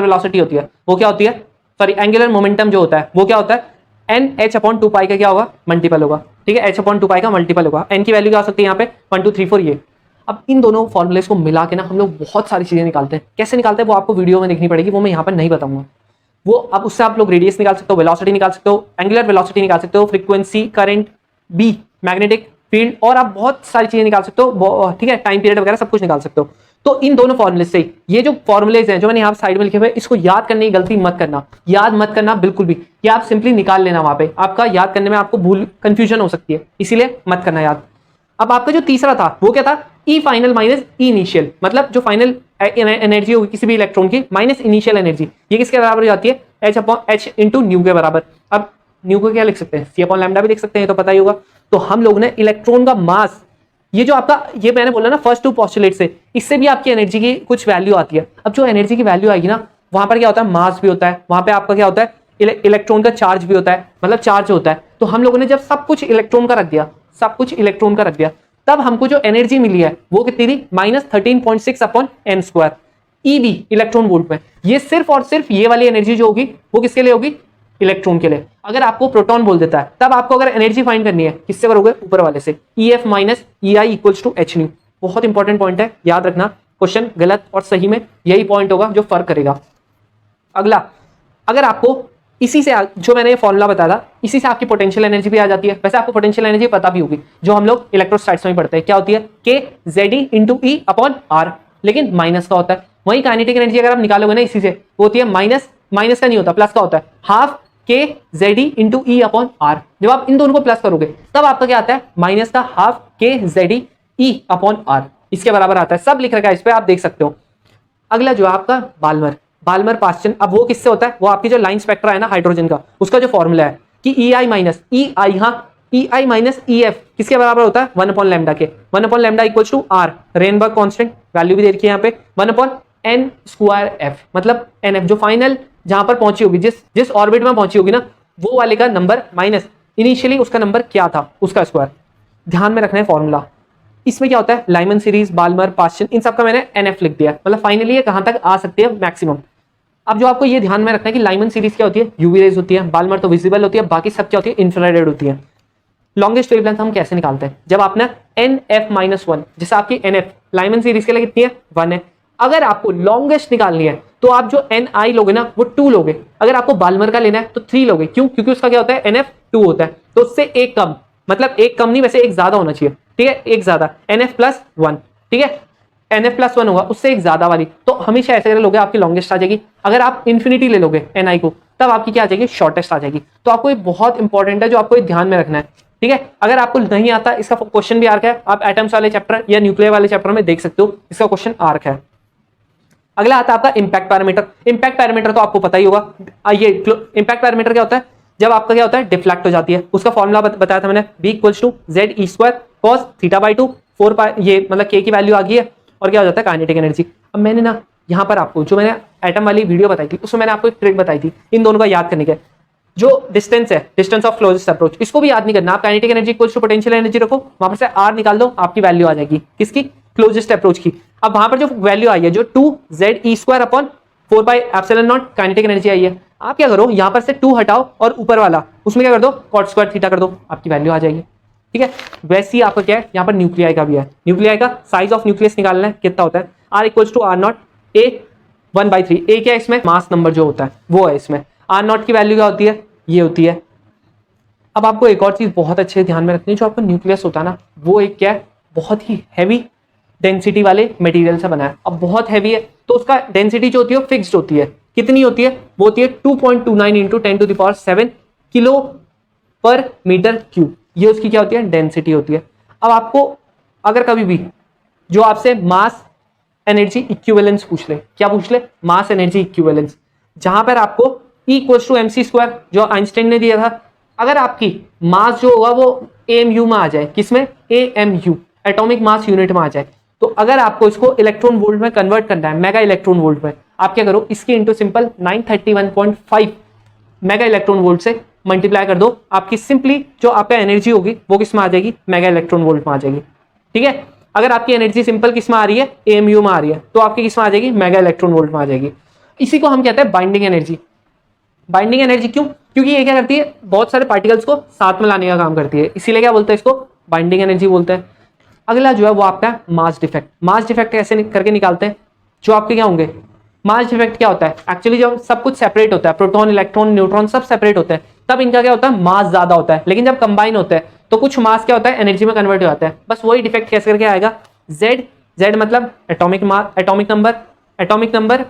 S1: वेलोसिटी होती है, वो क्या होती है, सॉरी एंगुलर मोमेंटम जो होता है वो क्या होता है, एन एच अपॉन 2 पाई का क्या होगा मल्टीपल होगा। ठीक है, एच अपॉन 2 पाई का मल्टीपल होगा। एन की वैल्यू क्या हो सकती है यहाँ पे 1 2 3 4 ये। अब इन दोनों फॉर्मुलेस को मिला के ना हम लोग बहुत सारी चीजें निकालते हैं। कैसे निकालते हैं वो आपको वीडियो में देखनी पड़ेगी, वो मैं यहाँ पर नहीं बताऊंगा। वो अब उससे आप लोग रेडियस निकाल सकते हो, वेलोसिटी निकाल सकते हो, एंगुलर वेलोसिटी निकाल सकते हो, frequency, current, B magnetic field, और आप बहुत सारी चीजें निकाल सकते हो। ठीक है, टाइम पीरियड वगैरह सब कुछ निकाल सकते हो। तो इन दोनों फॉर्मुले से ये जो फॉर्मुलेज हैं जो मैंने यहाँ साइड में लिखे हुए, इसको याद करने की गलती मत करना, याद मत करना बिल्कुल भी, कि आप सिंपली निकाल लेना, वहां पे आपका याद करने में आपको भूल कंफ्यूजन हो सकती है, इसीलिए मत करना याद। अब आपका जो तीसरा था वो क्या था, ई फाइनल माइनस ई इनिशियल, मतलब जो फाइनल एनर्जी होगी किसी भी इलेक्ट्रॉन की माइनस इनिशियल एनर्जी, ये किसके बराबर हो जाती है, H upon H into new के बराबर। अब न्यू को क्या लिख सकते हैं, सी अपॉन लैम्डा भी लिख सकते हैं, तो पता ही होगा। तो हम लोग ने इलेक्ट्रॉन का मास, ये जो आपका ये मैंने बोला ना फर्स्ट 2 पोस्टुलेट से, इससे भी आपकी एनर्जी की कुछ वैल्यू आती है। अब जो एनर्जी की वैल्यू आएगी ना, वहां पर क्या होता है, मास भी होता है, वहां पे आपका क्या होता है, इलेक्ट्रॉन का चार्ज भी होता है, मतलब चार्ज होता है। तो हम लोगों ने जब सब कुछ इलेक्ट्रॉन का रख दिया, सब कुछ इलेक्ट्रॉन का रख दिया, तब हमको जो एनर्जी मिली है वो कितनी थी, -13.6 upon M square eV electron volt में। ये सिर्फ और सिर्फ ये वाली एनर्जी जो होगी वो किसके लिए होगी, इलेक्ट्रॉन के लिए। अगर आपको प्रोटॉन बोल देता है तब आपको अगर एनर्जी फाइंड करनी है किससे करोगे, ऊपर वाले से, EF minus EI equals to H nu. बहुत इंपॉर्टेंट पॉइंट है, याद रखना, क्वेश्चन गलत और सही में यही पॉइंट होगा जो फर्क करेगा। अगला, अगर आपको इसी से जो मैंने फॉर्मूला बताया था, इसी से आपकी पोटेंशियल एनर्जी भी आ जाती है। वैसे आपको पोटेंशियल एनर्जी पता भी होगी, जो हम लोग इलेक्ट्रोस्टैटिक्स में पढ़ते हैं, क्या होती है, K ZE into E upon R, लेकिन माइनस का होता है। वही काइनेटिक एनर्जी अगर आप निकालोगे ना इसी से, वो होती है माइनस का नहीं होता, प्लस का होता है, half K ZE into E upon R. जब आप इन दोनों को प्लस करोगे तब आपका क्या आता है, माइनस का half K ZE E upon are, इसके बराबर आता है। सब लिख रखा है इस पे, आप देख सकते हो। अगला जो आपका बाल्मर पास्चन, अब वो किससे होता है, वो आपकी जो लाइन स्पेक्ट्रा है ना हाइड्रोजन का, उसका जो फॉर्मूला है कि EI माइनस EI, हाँ EI माइनस EF किसके बराबर होता है, 1 अपॉन लैम्डा के। 1 upon lambda equals to R, Rydberg constant value भी दे रखी है यहाँ पे, 1 अपॉन n स्क्वायर f, मतलब NF जो फाइनल जहां पर पहुंची होगी, जिस ऑर्बिट में पहुंची होगी ना, वो वाले का नंबर माइनस इनिशियली उसका नंबर क्या था, उसका स्क्वायर। ध्यान में रखना है फॉर्मूला। इसमें क्या होता है, लाइमन सीरीज, बाल्मर, पास्चन, इन सब का मैंने NF लिख दिया, मतलब फाइनली ये कहां तक आ सकती है, मैक्सिमम। अब जो आपको ये ध्यान में रखना है कि लाइमन सीरीज क्या होती है, यूवी रेज होती है, बाल्मर तो विजिबल होती है, बाकी सब क्या होती है, इंफ्रारेड होती है। लॉन्गेस्ट वेवलेंथ हम कैसे निकालते हैं, जब आपने NF-1, जैसे आपकी NF लाइमन सीरीज के लिए कितनी है, 1 है। अगर आपको लॉन्गेस्ट निकालनी है तो आप जो Ni लोगे ना वो 2 लोगे। अगर आपको बाल्मर का लेना है तो 3 लोगे। क्यों? क्योंकि उसका क्या होता है, NF2 होता है, तो उससे एक कम, मतलब एक कम नहीं, वैसे एक ज्यादा होना चाहिए, ठीक है, एक ज्यादा, NF+1, ठीक है, NF+1 होगा, उससे एक ज्यादा वाली, तो हमेशा ऐसे कर लोगे, आपकी लॉन्गेस्ट आ जाएगी। अगर आप इन्फिनिटी ले लोगे Ni को, तब आपकी क्या आ जाएगी, शॉर्टेस्ट आ जाएगी। तो आपको ये बहुत इंपॉर्टेंट है, जो आपको ध्यान में रखना है, ठीक है। अगर आपको नहीं आता, इसका क्वेश्चन भी आ रखा है, आप एटम्स वाले चैप्टर या न्यूक्लियर वाले चैप्टर में देख सकते हो, इसका क्वेश्चन आ रखा है। अगला आता है आपका इंपैक्ट पैरामीटर। इंपैक्ट पैरामीटर तो आपको पता ही होगा, ये इंपैक्ट पैरामीटर क्या होता है, जब आपका क्या होता है, डिफ्लेक्ट हो जाती है, उसका फॉर्मूला बताया था मैंने, B = ZE² cos θ/2 4 पाई, ये मतलब K की वैल्यू आ गई है, और क्या हो जाता है, काइनेटिक एनर्जी। अब मैंने ना यहाँ पर आपको जो मैंने एटम वाली वीडियो बताई थी, उसमें मैंने आपको एक ट्रिक बताई थी इन दोनों का याद करने के। जो डिस्टेंस है, डिस्टेंस ऑफ क्लोजेस्ट अप्रोच, इसको भी याद नहीं करना, आप kinetic energy equals to potential energy रखो, वहां पर से R निकाल दो, आपकी वैल्यू आ जाएगी किसकी, क्लोजेस्ट अप्रोच की। अब वहां पर जो वैल्यू आई है, जो 2ZE² 4 pi epsilon naught kinetic energy आई है, आप क्या करो, यहां पर से 2 हटाओ और ऊपर वाला उसमें क्या कर दो, cot² थीटा कर दो, आपकी वैल्यू आ जाएगी, ठीक है। वैसे ही आपका क्या है, यहाँ पर न्यूक्लियाई का भी है, न्यूक्लियाई का साइज ऑफ न्यूक्लियस निकालना है, कितना होता है, R = R0 A 1/3। A क्या है इसमें, मास नंबर जो होता है वो है इसमें, R0 की वैल्यू क्या होती है, ये होती है। अब आपको एक और चीज बहुत अच्छे ध्यान में रखनी है, जो आपका न्यूक्लियस होता है ना, वो एक क्या है, बहुत ही हैवी डेंसिटी वाले मटेरियल से बना है। अब बहुत हैवी है, तो उसका डेंसिटी जो होती है फिक्स्ड होती है, कितनी होती है, वो होती है 2.29 × 10⁷ किलो पर मीटर क्यूब, ये उसकी क्या होती है, डेंसिटी होती है। अब आपको अगर कभी भी जो आपसे मास एनर्जी इक्विवेलेंस पूछ ले, क्या पूछ ले, मास एनर्जी इक्विवेलेंस, जहां पर आपको E = mc² जो आइंस्टाइन ने दिया था, अगर आपकी मास जो होगा वो AMU में आ जाए, किसमें, AMU एटॉमिक मास यूनिट में आ जाए, तो अगर आपको इसको इलेक्ट्रॉन वोल्ट में कन्वर्ट करना है, मेगा इलेक्ट्रॉन वोल्ट में, आप क्या करो, इसकी into simple 931.5 mega electron volt से मल्टीप्लाई कर दो, आपकी सिंपली जो आपका एनर्जी होगी वो किस में आ जाएगी, मेगा इलेक्ट्रॉन वोल्ट में आ जाएगी, ठीक है। अगर आपकी एनर्जी सिंपल किस में आ रही है, AMU में आ रही है, तो आपकी किस में आ जाएगी, मेगा इलेक्ट्रॉन वोल्ट में आ जाएगी। इसी को हम कहते हैं बाइंडिंग एनर्जी। बाइंडिंग एनर्जी क्यों, क्योंकि ये क्या करती है, बहुत सारे पार्टिकल्स को साथ में लाने का काम करती है, इसीलिए क्या बोलते हैं, इसको बाइंडिंग एनर्जी बोलते हैं। अगला जो है वो आपका मास डिफेक्ट। मास डिफेक्ट कैसे करके निकालते हैं, जो आपके क्या होंगे, मास डिफेक्ट क्या होता है, एक्चुअली जब सब कुछ सेपरेट होता है, प्रोटॉन इलेक्ट्रॉन न्यूट्रॉन सब सेपरेट होते हैं, तब इनका क्या होता है, मास ज्यादा होता है, लेकिन जब कंबाइन होते हैं तो कुछ मास क्या होता है, एनर्जी में कन्वर्ट हो जाता है। बस वही डिफेक्ट कैसे करके आएगा, Z मतलब atomic mass, atomic number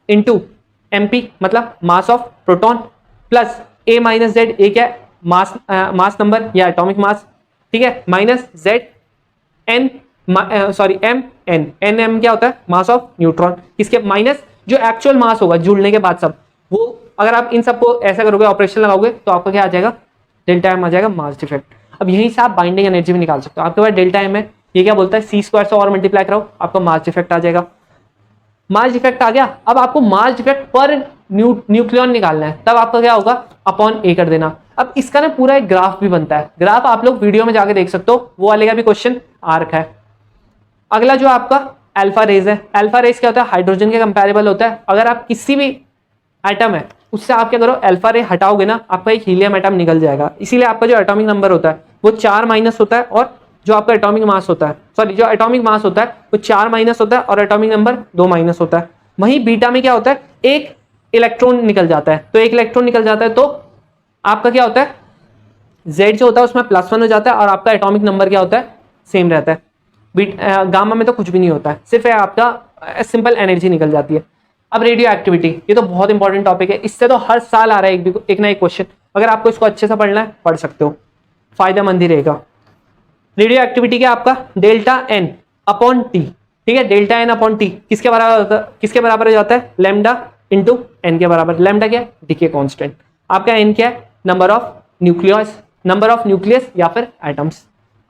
S1: into MP मतलब mass of proton, plus A - Z, A क्या है, मास नंबर या एटॉमिक मास, ठीक है, minus Z N sorry M क्या होता है, मास ऑफ न्यूट्रॉन, किसके, माइनस जो एक्चुअल मास होगा जुड़ने के बाद सब, वो अगर आप इन सबको ऐसा करोगे, ऑपरेशन लगाओगे, तो आपका क्या आ जाएगा, डेल्टा M आ जाएगा, मास डिफेक्ट। अब यहीं से आप बाइंडिंग एनर्जी भी निकाल सकते हो, आपके पास डेल्टा M है, ये क्या बोलता है, C² से और मल्टीप्लाई कराओ, आपका मास डिफेक्ट आ जाएगा। मास डिफेक्ट आ गया, अब आपको मास डिफेक्ट पर न्यूक्लियन निकालना है, तब आपका क्या होगा, अपॉन A कर देना। अब इसका ना पूरा एक ग्राफ भी बनता है, ग्राफ आप लोग वीडियो में जाके देख सकते हो, वो वाले का भी क्वेश्चन आ रखा है। अगला जो आपका अल्फा रेज है, अल्फा रेज क्या होता है, हाइड्रोजन के कंपैरेबल होता है। अगर आप किसी भी एटम है उससे आप क्या करो, अल्फा रे हटाओगे ना, आपका एक हीलियम एटम निकल जाएगा, इसीलिए आपका जो एटॉमिक नंबर होता है वो 4- होता है, और जो आपका एटॉमिक मास होता है, सॉरी जो एटॉमिक मास होता है वो 4- होता है, और एटॉमिक नंबर 2- होता है। वहीं बीटा में क्या होता है, एक इलेक्ट्रॉन निकल जाता है, तो एक इलेक्ट्रॉन निकल जाता है, तो आपका क्या होता है, Z जो होता है उसमें +1 हो जाता है, और आपका एटॉमिक नंबर क्या होता है, सेम रहता है। गामा में तो कुछ भी नहीं होता है, सिर्फ आपका सिंपल एनर्जी निकल जाती है। अब रेडियो एक्टिविटी, ये तो बहुत इंपॉर्टेंट टॉपिक है, इससे तो हर साल आ रहा है एक ना एक क्वेश्चन, अगर आपको इसको अच्छे से पढ़ना है पढ़ सकते हो, फायदेमंद ही रहेगा। रेडियो एक्टिविटी क्या आपका, ΔN/T, ठीक है, ΔN/T किसके बराबर हो जाता है, लैम्डा इंटू N के बराबर। लैम्डा क्या है, डिके कांस्टेंट, आपका N क्या है, नंबर ऑफ न्यूक्लियस या फिर एटम्स।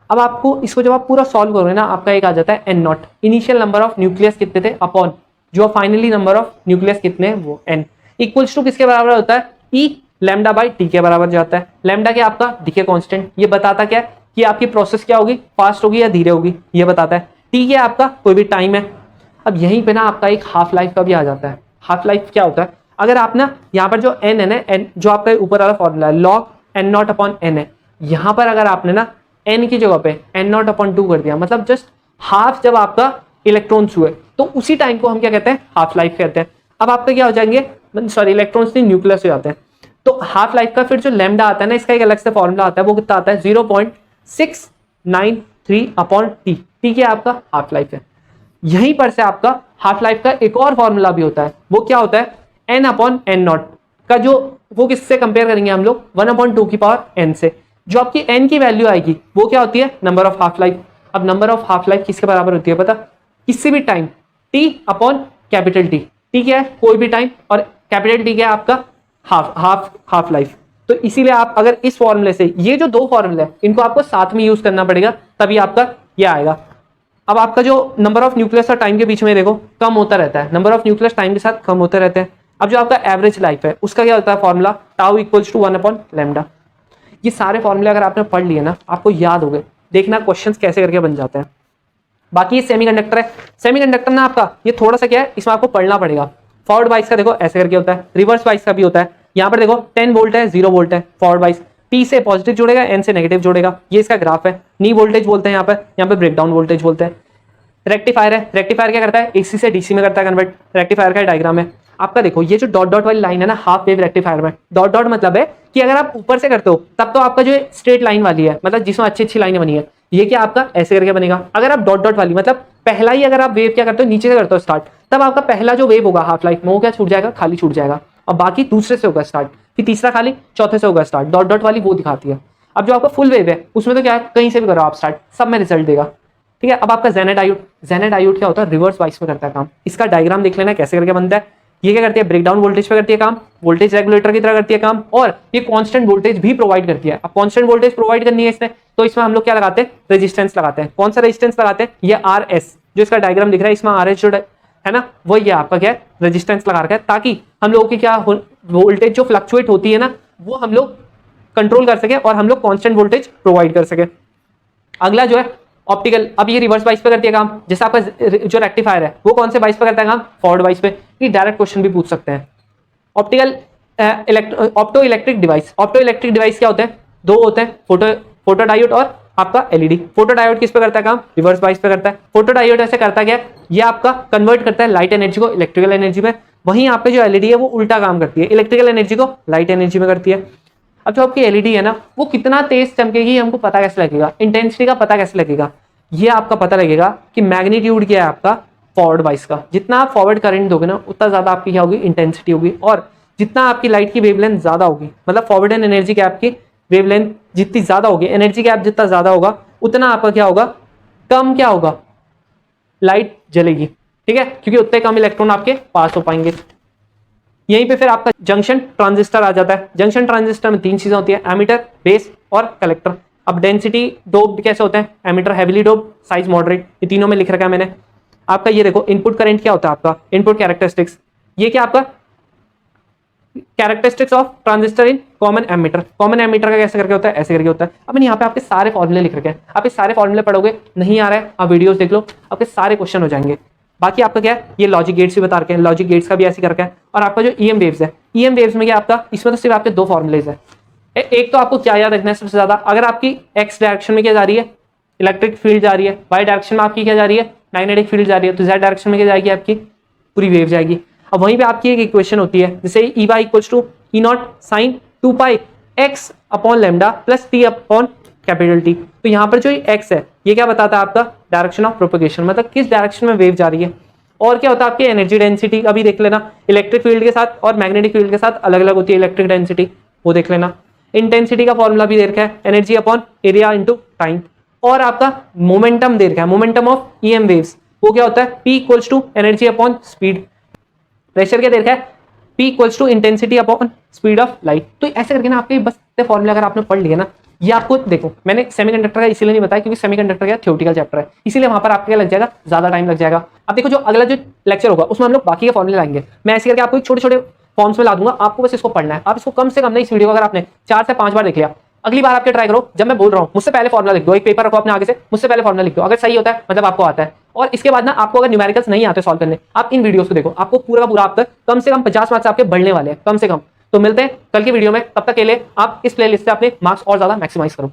S1: अब आपको इसको जब आप पूरा सॉल्व करोगे ना, आपका एक आ जाता है N0, initial number of nucleus कितने थे, अपॉन जो फाइनली नंबर ऑफ न्यूक्लियस कितने हैं वो N, इक्वल्स टू किसके बराबर होता है, E λ/T के बराबर जाता है। लैम्डा क्या आपका डिके कांस्टेंट, ये बताता क्या है कि आपकी प्रोसेस क्या होगी, फास्ट होगी या धीरे होगी, ये बताता है। T क्या आपका कोई भी टाइम है। अब यहीं पे ना आपका एक हाफ लाइफ का भी आ जाता है। हाफ लाइफ क्या होता है, अगर आप ना यहाँ पर जो N है ना, N जो आपका ऊपर वाला फॉर्मूला है log N0/N है, यहाँ पर अगर आपने ना N की जगह पे N0/2 कर दिया, मतलब जस्ट हाफ जब आपका इलेक्ट्रॉन्स हुए, तो उसी टाइम को हम क्या कहते हैं, हाफ लाइफ कहते हैं। अब आपके क्या हो जाएंगे, सॉरी इलेक्ट्रॉन्स नहीं, न्यूक्लियस हो जाते हैं। तो हाफ लाइफ का फिर जो लैम्डा आता है ना, इसका एक अलग से फॉर्मूला आता है, वो कितना आता है 0.693 अपॉन टी। टी क्या आपका हाफ लाइफ है। यहीं पर से आपका हाफ लाइफ का एक और फॉर्मूला भी होता है, वो क्या होता है n अपॉन एन नॉट का, जो वो किससे कंपेयर करेंगे हम लोग 1/2 की पावर n से। जो आपकी n की वैल्यू आएगी वो क्या होती है नंबर ऑफ हाफ लाइफ। अब नंबर ऑफ हाफ लाइफ किसके बराबर होती है पता, किसी भी time t upon capital T. T क्या है कोई भी टाइम, और कैपिटल टी क्या है आपका हाफ लाइफ। तो इसीलिए आप अगर इस फॉर्मूले से, ये जो दो फॉर्मूले हैं इनको आपको साथ में यूज करना पड़ेगा, तभी आपका ये आएगा। अब आपका जो नंबर ऑफ न्यूक्लियस और टाइम के बीच में देखो कम होता रहता है, नंबर ऑफ न्यूक्लियस टाइम के साथ कम होते रहते हैं। अब जो आपका एवरेज लाइफ है उसका क्या होता है formula, tau equals to 1 upon lambda. ये सारे फॉर्मूले अगर आपने पढ़ लिए ना, आपको याद हो गए, देखना क्वेश्चंस कैसे करके बन जाते हैं। बाकी ये सेमीकंडक्टर है, सेमीकंडक्टर ना आपका ये थोड़ा सा क्या है, इसमें आपको पढ़ना पड़ेगा। फॉरवर्ड बाइस का देखो ऐसे करके होता है, रिवर्स बाइस का भी होता है। यहाँ पर देखो 10 वोल्ट है, 0 वोल्ट है फॉरवर्ड बाइस, P से पॉजिटिव जुड़ेगा, N से नेगेटिव जुड़ेगा, ये इसका ग्राफ है। नी वोल्टेज बोलते हैं यहाँ पे ब्रेकडाउन वोल्टेज बोलते हैं। रेक्टिफायर है, रेक्टिफायर क्या करता है AC से DC में करता है कन्वर्ट, रेक्टिफायर का डायग्राम है आपका। देखो ये जो डॉट डॉट वाली लाइन है ना हाफ वेव रेक्टिफायर में, डॉट डॉट मतलब है कि अगर आप ऊपर से करते हो तब तो आपका जो स्ट्रेट लाइन वाली है, मतलब जिसमें अच्छी अच्छी लाइनें बनी है, ये क्या आपका ऐसे करके बनेगा। अगर आप डॉट डॉट वाली मतलब पहला ही अगर आप वेव क्या करते हो नीचे से करते हो स्टार्ट, तब आपका पहला जो वेव होगा हाफ लाइफ में वो क्या छूट जाएगा, खाली छूट जाएगा, और बाकी दूसरे से होगा स्टार्ट, फिर तीसरा खाली, चौथे से होगा स्टार्ट। डॉट डॉट वाली वो दिखाती है। अब जो आपका फुल वेव है उसमें तो क्या है कहीं से भी करो आप स्टार्ट, सब में रिजल्ट देगा। ठीक है। अब आपका जेनेट डायोड, जेनेट डायोड क्या होता है रिवर्स बाइस में करता है काम। इसका डायग्राम देख लेना कैसे करके बनता है। ये क्या करती है ब्रेकडाउन वोल्टेज पे करती है काम, वोल्टेज रेगुलेटर की तरह करती है काम, और ये कांस्टेंट वोल्टेज भी प्रोवाइड करती है। अब कांस्टेंट वोल्टेज प्रोवाइड करनी है इसने, तो इसमें हम लोग क्या लगाते हैं रेजिस्टेंस लगाते हैं। कौन सा रेजिस्टेंस लगाते हैं, ये RS जो इसका डायग्राम दिख रहा है, इसमें RS जो है ना वो ये आपका क्या है रेजिस्टेंस लगा रखा है, ताकि हम लोगों की क्या वोल्टेज जो फ्लक्चुएट होती है ना वो हम लोग कंट्रोल कर सके और हम लोग कांस्टेंट वोल्टेज प्रोवाइड कर सके। अगला जो है ऑप्टिकल, अब ये रिवर्स बाइस पे करती है काम। जैसे आपका जो रेक्टिफायर है वो कौन से बाइस पे करता है काम, फॉरवर्ड बाइस पे। ये डायरेक्ट क्वेश्चन भी पूछ सकते हैं। Optical opto electric device, opto electric device क्या होते हैं, दो होते हैं, फोटो डायोड और आपका LED। फोटो डायोड किस पे करता है काम, रिवर्स बाइस पे करता है। फोटो डायोड ऐसे करता क्या है, ये आपका कन्वर्ट करता है लाइट एनर्जी को इलेक्ट्रिकल एनर्जी में। वहीं आपके जो LED है वो उल्टा काम करती है, इलेक्ट्रिकल एनर्जी को लाइट एनर्जी में करती है। अब जो आपकी LED है ना वो कितना तेज चमकेगी हमको पता कैसे लगेगा, इंटेंसिटी का पता कैसे लगेगा, ये आपका पता लगेगा कि मैग्नीट्यूड क्या है आपका फॉरवर्ड बाइस का। जितना आप फॉरवर्ड करंट दोगे ना उतना ज्यादा आपकी क्या होगी इंटेंसिटी होगी, और जितना आपकी लाइट की वेवलेंथ ज्यादा होगी, मतलब फॉरवर्ड एंड एनर्जी गैप की वेवलेंथ जितनी ज्यादा होगी, एनर्जी गैप जितना ज्यादा होगा उतना आपका क्या होगा, कम क्या होगा, लाइट जलेगी। ठीक है, क्योंकि उतने कम इलेक्ट्रॉन आपके पास हो पाएंगे। यहीं पे फिर आपका जंक्शन ट्रांजिस्टर आ जाता है। जंक्शन ट्रांजिस्टर में 3 चीजें होती है, एमीटर, बेस और कलेक्टर। अब डेंसिटी डोप कैसे होते हैं, emitter heavily dope, size moderate, ये तीनों में लिख रखा है मैंने। आपका ये देखो इनपुट करंट क्या होता है आपका, इनपुट कैरेक्टरिस्टिक्स, ये क्या आपका characteristics of transistor in common ammeter. Common ammeter का कैसे करके होता है, ऐसे करके होता है। अब मैंने यहाँ पे आपके सारे फॉर्मूले लिख रखे हैं, आप इस सारे फॉर्मूले पढ़ोगे, नहीं आ रहा है आप वीडियोस देख लो, आपके सारे क्वेश्चन हो जाएंगे। बाकी आपका क्या है, ये लॉजिक गेट्स भी बता रखे हैं, लॉजिक गेट्स का भी ऐसे करके है। और आपका जो EM वेव्स है, EM वेव्स में क्या आपका, इसमें तो सिर्फ आपके 2 फॉर्मुलेज है। एक तो आपको क्या याद रखना है सबसे ज्यादा, अगर आपकी x डायरेक्शन में क्या जा रही है, इलेक्ट्रिक फील्ड जा रही है, y डायरेक्शन में आपकी क्या जा रही है, मैग्नेटिक फील्ड जा रही है, तो z डायरेक्शन में क्या जाएगी आपकी पूरी वेव जाएगी। अब वहीं पे आपकी एक इक्वेशन होती है, जैसे E equals to E0 sin 2 pi x upon lambda plus t upon capital T। तो यहाँ पर जो x है ये क्या बताता है आपका डायरेक्शन ऑफ प्रोपगेशन, मतलब किस डायरेक्शन में वेव जा रही है। और क्या होता है आपकी एनर्जी डेंसिटी, अभी देख लेना, इलेक्ट्रिक फील्ड के साथ और मैग्नेटिक फील्ड के साथ अलग अलग होती है इलेक्ट्रिक डेंसिटी, वो देख लेना। इंटेंसिटी का फॉर्मूला भी दे रखा है, energy upon area into time. और आपका मोमेंटम दे रखा है, मोमेंटम ऑफ EM वेव्स, वो क्या होता है P equals to energy upon speed. Pressure क्या दे रखा है, P equals to intensity upon speed of light. तो ऐसे करके ना आपके बस फॉर्मूला अगर आपने पढ़ लिया ना, ये आपको देखो मैंने सेमीकंडक्टर का इसीलिए नहीं बताया क्योंकि सेमीकंडक्टर का थ्योरेटिकल चैप्टर है, इसीलिए वहां पर आपके लग जाएगा ज्यादा टाइम लग जाएगा। अब देखो जो अगला जो लेक्चर होगा उसमें हम लोग बाकी के फॉर्मूले लाएंगे, मैं ऐसे करके आपको छोटे छोटे फॉर्म्स में ला दूंगा, आपको बस इसको पढ़ना है। आप इसको कम से कम नहीं, इस वीडियो को अगर आपने 4 से 5 बार देख लिया, अगली बार आपके ट्राई करो, जब मैं बोल रहा हूँ मुझसे पहले फॉर्मूला लिख दो, एक पेपर रखो अपने आगे से, मुझसे पहले फॉर्मूला लिख दो, अगर सही होता है मतलब आपको आता है। और इसके बाद ना आपको अगर न्यूमेरिकल्स नहीं आते सॉल्व करने, आप इन वीडियोस को देखो, आपको पूरा का पूरा आप तक कम से कम 50 मार्क्स आपके बढ़ने वाले हैं कम से कम। तो मिलते हैं कल की वीडियो में, तब तक के लिए आप इस प्लेलिस्ट से अपने मार्क्स और ज्यादा मैक्सिमाइज करो।